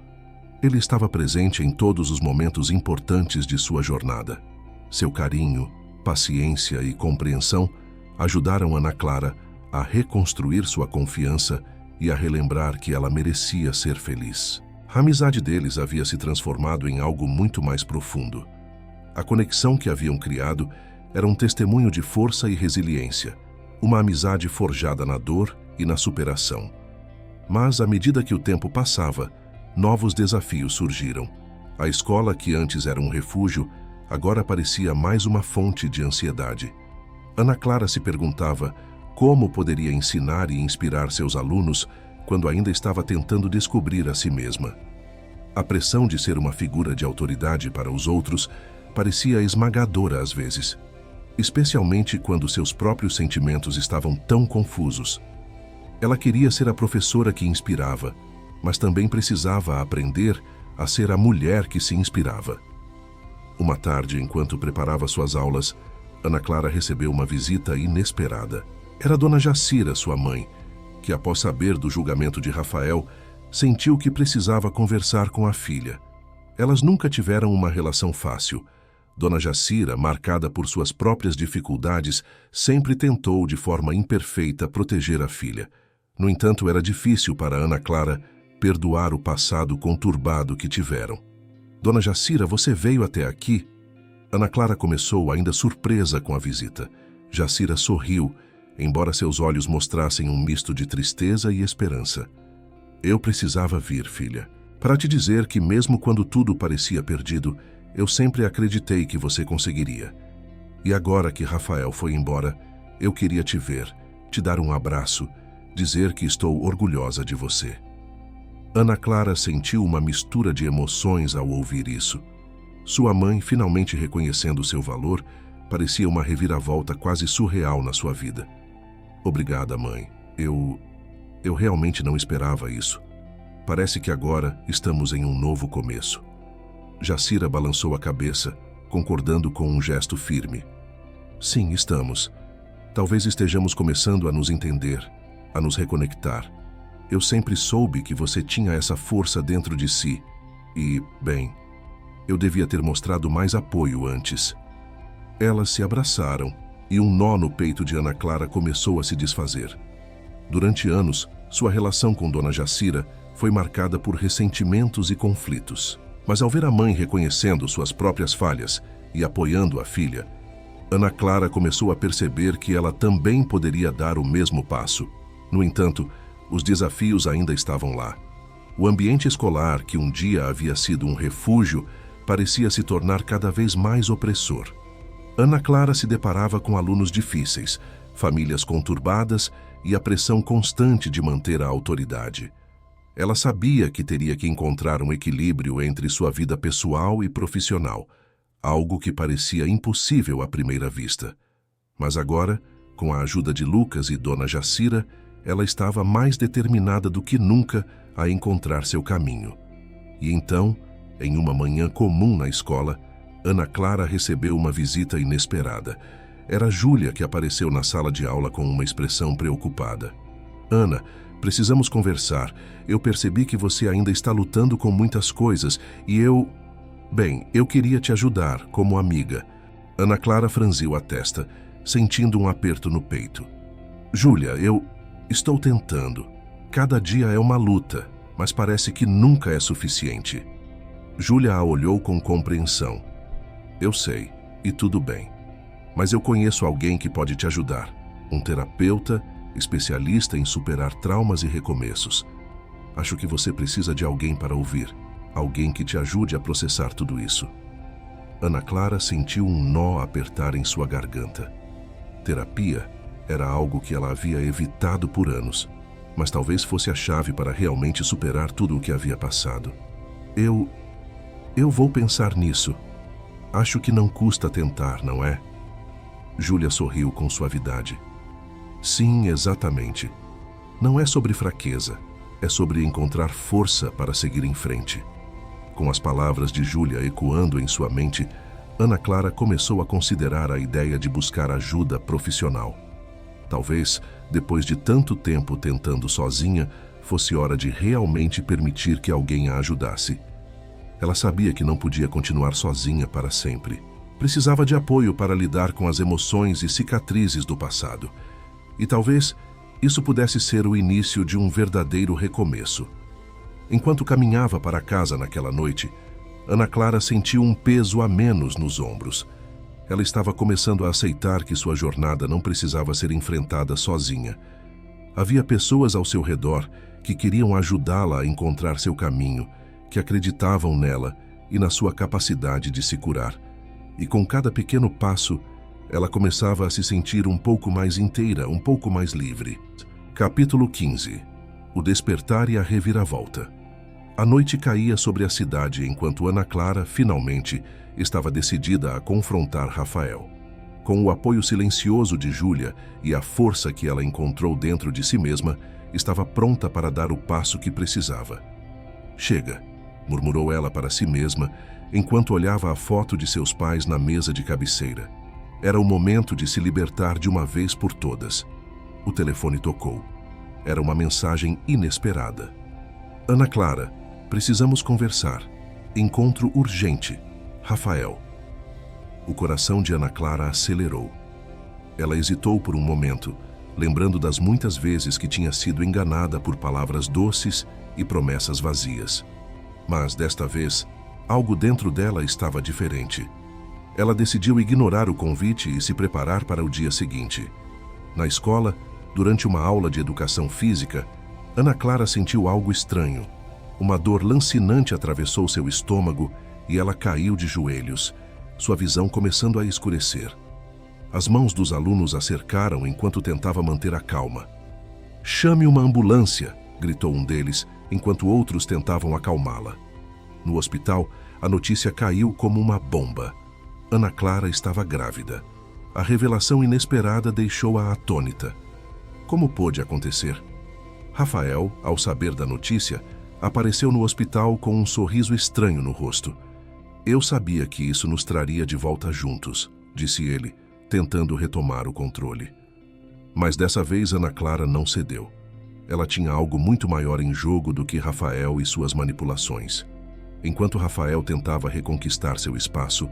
Ele estava presente em todos os momentos importantes de sua jornada. Seu carinho, paciência e compreensão ajudaram Ana Clara a reconstruir sua confiança e a relembrar que ela merecia ser feliz. A amizade deles havia se transformado em algo muito mais profundo. A conexão que haviam criado era um testemunho de força e resiliência, uma amizade forjada na dor e na superação. Mas, à medida que o tempo passava, novos desafios surgiram. A escola, que antes era um refúgio, agora parecia mais uma fonte de ansiedade. Ana Clara se perguntava como poderia ensinar e inspirar seus alunos quando ainda estava tentando descobrir a si mesma. A pressão de ser uma figura de autoridade para os outros parecia esmagadora às vezes, especialmente quando seus próprios sentimentos estavam tão confusos. Ela queria ser a professora que inspirava, mas também precisava aprender a ser a mulher que se inspirava. Uma tarde, enquanto preparava suas aulas, Ana Clara recebeu uma visita inesperada. Era Dona Jacira, sua mãe, que, após saber do julgamento de Rafael, sentiu que precisava conversar com a filha. Elas nunca tiveram uma relação fácil. Dona Jacira, marcada por suas próprias dificuldades, sempre tentou, de forma imperfeita, proteger a filha. No entanto, era difícil para Ana Clara perdoar o passado conturbado que tiveram. Dona Jacira, você veio até aqui? Ana Clara começou, ainda surpresa com a visita. Jacira sorriu, embora seus olhos mostrassem um misto de tristeza e esperança. Eu precisava vir, filha, para te dizer que mesmo quando tudo parecia perdido, eu sempre acreditei que você conseguiria. E agora que Rafael foi embora, eu queria te ver, te dar um abraço, dizer que estou orgulhosa de você. Ana Clara sentiu uma mistura de emoções ao ouvir isso. Sua mãe, finalmente reconhecendo seu valor, parecia uma reviravolta quase surreal na sua vida. Obrigada, mãe. Eu realmente não esperava isso. Parece que agora estamos em um novo começo. Jacira balançou a cabeça, concordando com um gesto firme. Sim, estamos. Talvez estejamos começando a nos entender, a nos reconectar. Eu sempre soube que você tinha essa força dentro de si. E, bem, eu devia ter mostrado mais apoio antes. Elas se abraçaram e um nó no peito de Ana Clara começou a se desfazer. Durante anos, sua relação com Dona Jacira foi marcada por ressentimentos e conflitos. Mas ao ver a mãe reconhecendo suas próprias falhas e apoiando a filha, Ana Clara começou a perceber que ela também poderia dar o mesmo passo. No entanto, os desafios ainda estavam lá. O ambiente escolar, que um dia havia sido um refúgio, parecia se tornar cada vez mais opressor. Ana Clara se deparava com alunos difíceis, famílias conturbadas e a pressão constante de manter a autoridade. Ela sabia que teria que encontrar um equilíbrio entre sua vida pessoal e profissional, algo que parecia impossível à primeira vista. Mas agora, com a ajuda de Lucas e Dona Jacira, ela estava mais determinada do que nunca a encontrar seu caminho. E então, em uma manhã comum na escola, Ana Clara recebeu uma visita inesperada. Era Júlia que apareceu na sala de aula com uma expressão preocupada. Ana, precisamos conversar. Eu percebi que você ainda está lutando com muitas coisas e eu queria te ajudar como amiga. Ana Clara franziu a testa, sentindo um aperto no peito. Júlia, eu estou tentando. Cada dia é uma luta, mas parece que nunca é suficiente. Júlia a olhou com compreensão. Eu sei, e tudo bem. Mas eu conheço alguém que pode te ajudar. Um terapeuta, especialista em superar traumas e recomeços. Acho que você precisa de alguém para ouvir. Alguém que te ajude a processar tudo isso. Ana Clara sentiu um nó apertar em sua garganta. Terapia era algo que ela havia evitado por anos, mas talvez fosse a chave para realmente superar tudo o que havia passado. Eu vou pensar nisso. Acho que não custa tentar, não é? Júlia sorriu com suavidade. Sim, exatamente. Não é sobre fraqueza, é sobre encontrar força para seguir em frente. Com as palavras de Júlia ecoando em sua mente, Ana Clara começou a considerar a ideia de buscar ajuda profissional. Talvez, depois de tanto tempo tentando sozinha, fosse hora de realmente permitir que alguém a ajudasse. Ela sabia que não podia continuar sozinha para sempre. Precisava de apoio para lidar com as emoções e cicatrizes do passado. E talvez isso pudesse ser o início de um verdadeiro recomeço. Enquanto caminhava para casa naquela noite, Ana Clara sentiu um peso a menos nos ombros. Ela estava começando a aceitar que sua jornada não precisava ser enfrentada sozinha. Havia pessoas ao seu redor que queriam ajudá-la a encontrar seu caminho, que acreditavam nela e na sua capacidade de se curar. E com cada pequeno passo, ela começava a se sentir um pouco mais inteira, um pouco mais livre. Capítulo 15. O despertar e a reviravolta. A noite caía sobre a cidade enquanto Ana Clara, finalmente, estava decidida a confrontar Rafael. Com o apoio silencioso de Júlia e a força que ela encontrou dentro de si mesma, estava pronta para dar o passo que precisava. Chega, murmurou ela para si mesma, enquanto olhava a foto de seus pais na mesa de cabeceira. Era o momento de se libertar de uma vez por todas. O telefone tocou. Era uma mensagem inesperada. Ana Clara, precisamos conversar. Encontro urgente. Rafael. O coração de Ana Clara acelerou. Ela hesitou por um momento, lembrando das muitas vezes que tinha sido enganada por palavras doces e promessas vazias. Mas, desta vez, algo dentro dela estava diferente. Ela decidiu ignorar o convite e se preparar para o dia seguinte. Na escola, durante uma aula de educação física, Ana Clara sentiu algo estranho. Uma dor lancinante atravessou seu estômago e ela caiu de joelhos, sua visão começando a escurecer. As mãos dos alunos a cercaram enquanto tentava manter a calma. "Chame uma ambulância!", gritou um deles, enquanto outros tentavam acalmá-la. No hospital, a notícia caiu como uma bomba. Ana Clara estava grávida. A revelação inesperada deixou-a atônita. Como pôde acontecer? Rafael, ao saber da notícia, apareceu no hospital com um sorriso estranho no rosto. "Eu sabia que isso nos traria de volta juntos", disse ele, tentando retomar o controle. Mas dessa vez Ana Clara não cedeu. Ela tinha algo muito maior em jogo do que Rafael e suas manipulações. Enquanto Rafael tentava reconquistar seu espaço,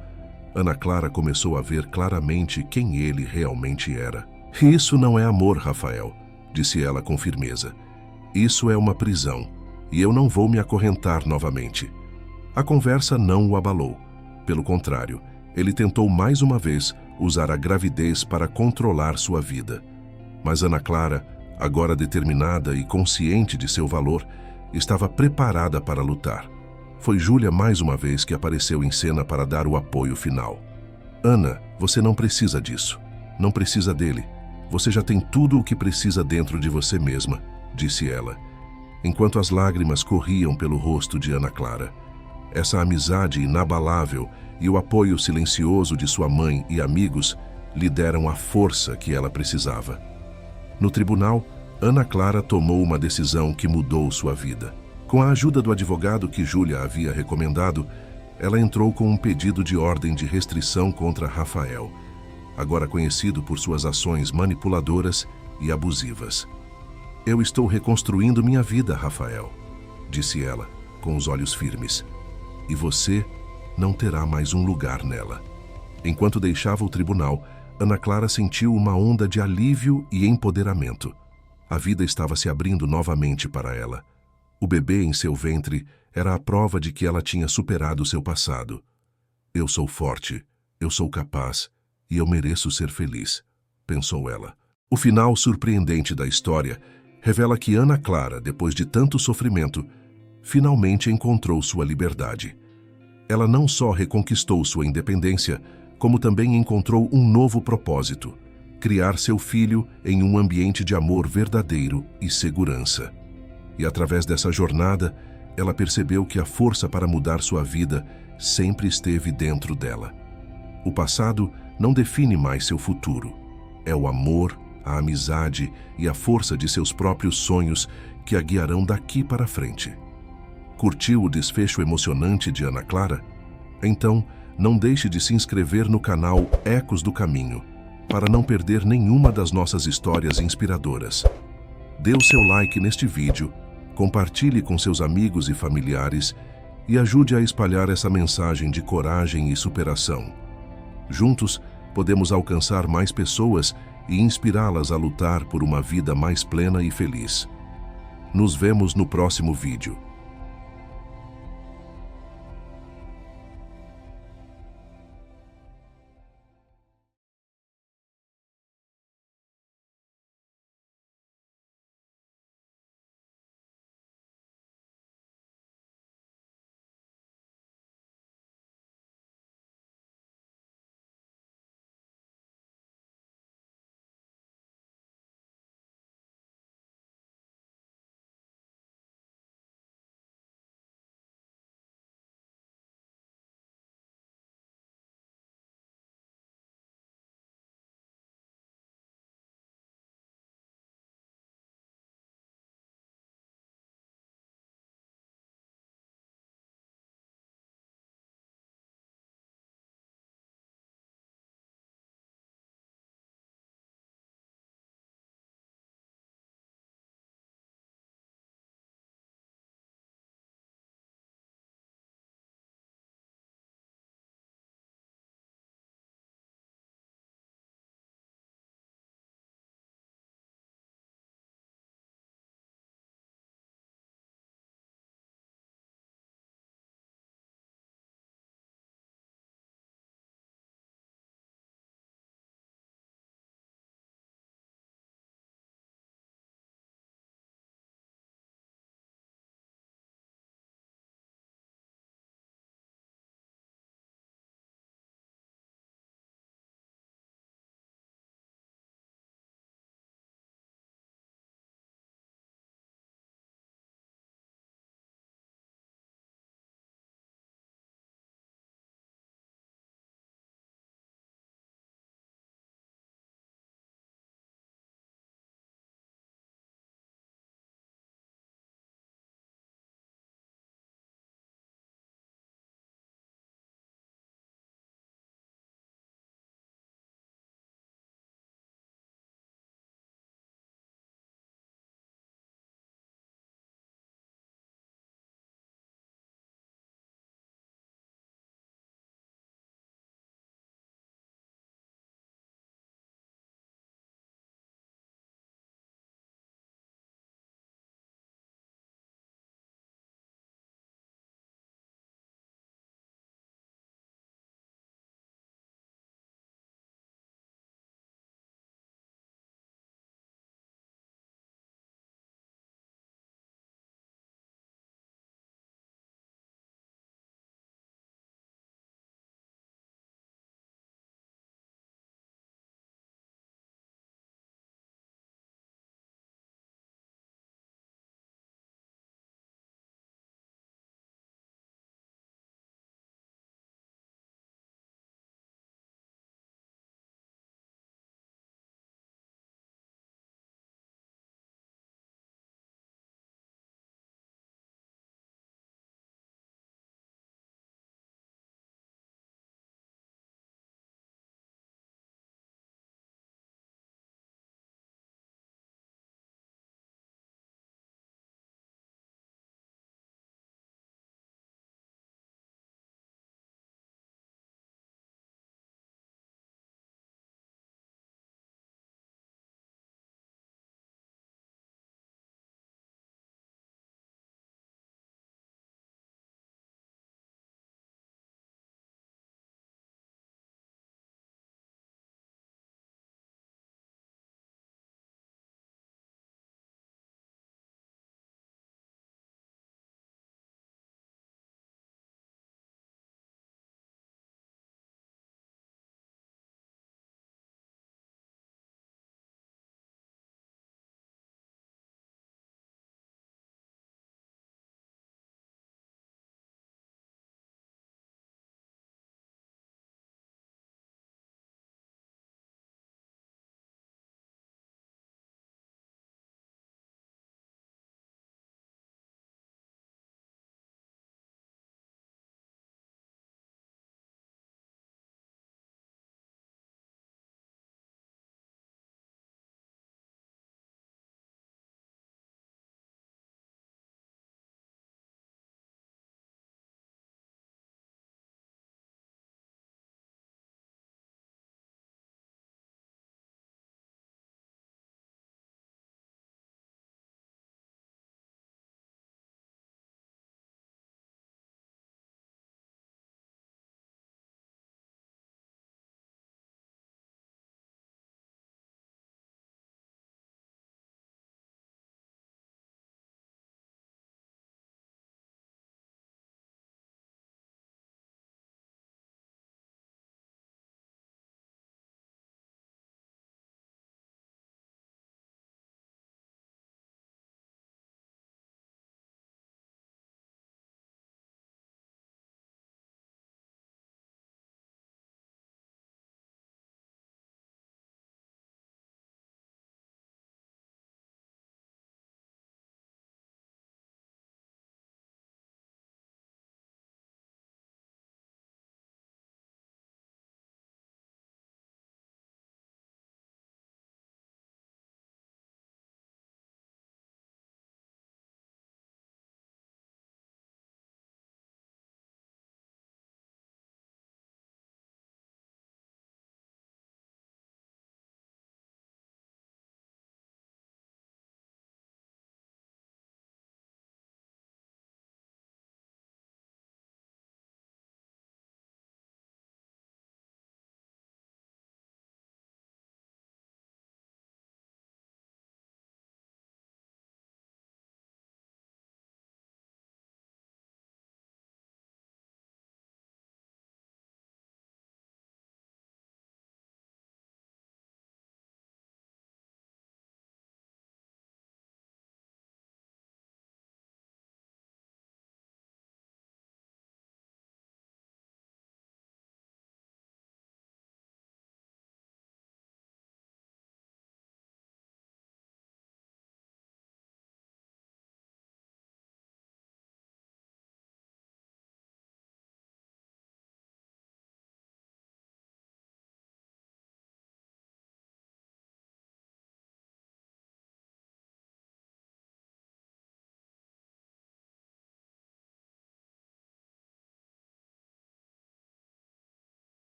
Ana Clara começou a ver claramente quem ele realmente era. "Isso não é amor, Rafael", disse ela com firmeza. "Isso é uma prisão, e eu não vou me acorrentar novamente." A conversa não o abalou. Pelo contrário, ele tentou mais uma vez usar a gravidez para controlar sua vida. Mas Ana Clara, agora determinada e consciente de seu valor, estava preparada para lutar. Foi Júlia mais uma vez que apareceu em cena para dar o apoio final. "Ana, você não precisa disso. Não precisa dele. Você já tem tudo o que precisa dentro de você mesma", disse ela, enquanto as lágrimas corriam pelo rosto de Ana Clara. Essa amizade inabalável e o apoio silencioso de sua mãe e amigos lhe deram a força que ela precisava. No tribunal, Ana Clara tomou uma decisão que mudou sua vida. Com a ajuda do advogado que Júlia havia recomendado, ela entrou com um pedido de ordem de restrição contra Rafael, agora conhecido por suas ações manipuladoras e abusivas. "Eu estou reconstruindo minha vida, Rafael", disse ela, com os olhos firmes. "E você não terá mais um lugar nela." Enquanto deixava o tribunal, Ana Clara sentiu uma onda de alívio e empoderamento. A vida estava se abrindo novamente para ela. O bebê em seu ventre era a prova de que ela tinha superado seu passado. "Eu sou forte, eu sou capaz e eu mereço ser feliz", pensou ela. O final surpreendente da história revela que Ana Clara, depois de tanto sofrimento, finalmente encontrou sua liberdade. Ela não só reconquistou sua independência, como também encontrou um novo propósito: criar seu filho em um ambiente de amor verdadeiro e segurança. E através dessa jornada, ela percebeu que a força para mudar sua vida sempre esteve dentro dela. O passado não define mais seu futuro. É o amor, a amizade e a força de seus próprios sonhos que a guiarão daqui para frente. Curtiu o desfecho emocionante de Ana Clara? Então, não deixe de se inscrever no canal Ecos do Caminho, para não perder nenhuma das nossas histórias inspiradoras. Dê o seu like neste vídeo, compartilhe com seus amigos e familiares e ajude a espalhar essa mensagem de coragem e superação. Juntos, podemos alcançar mais pessoas e inspirá-las a lutar por uma vida mais plena e feliz. Nos vemos no próximo vídeo.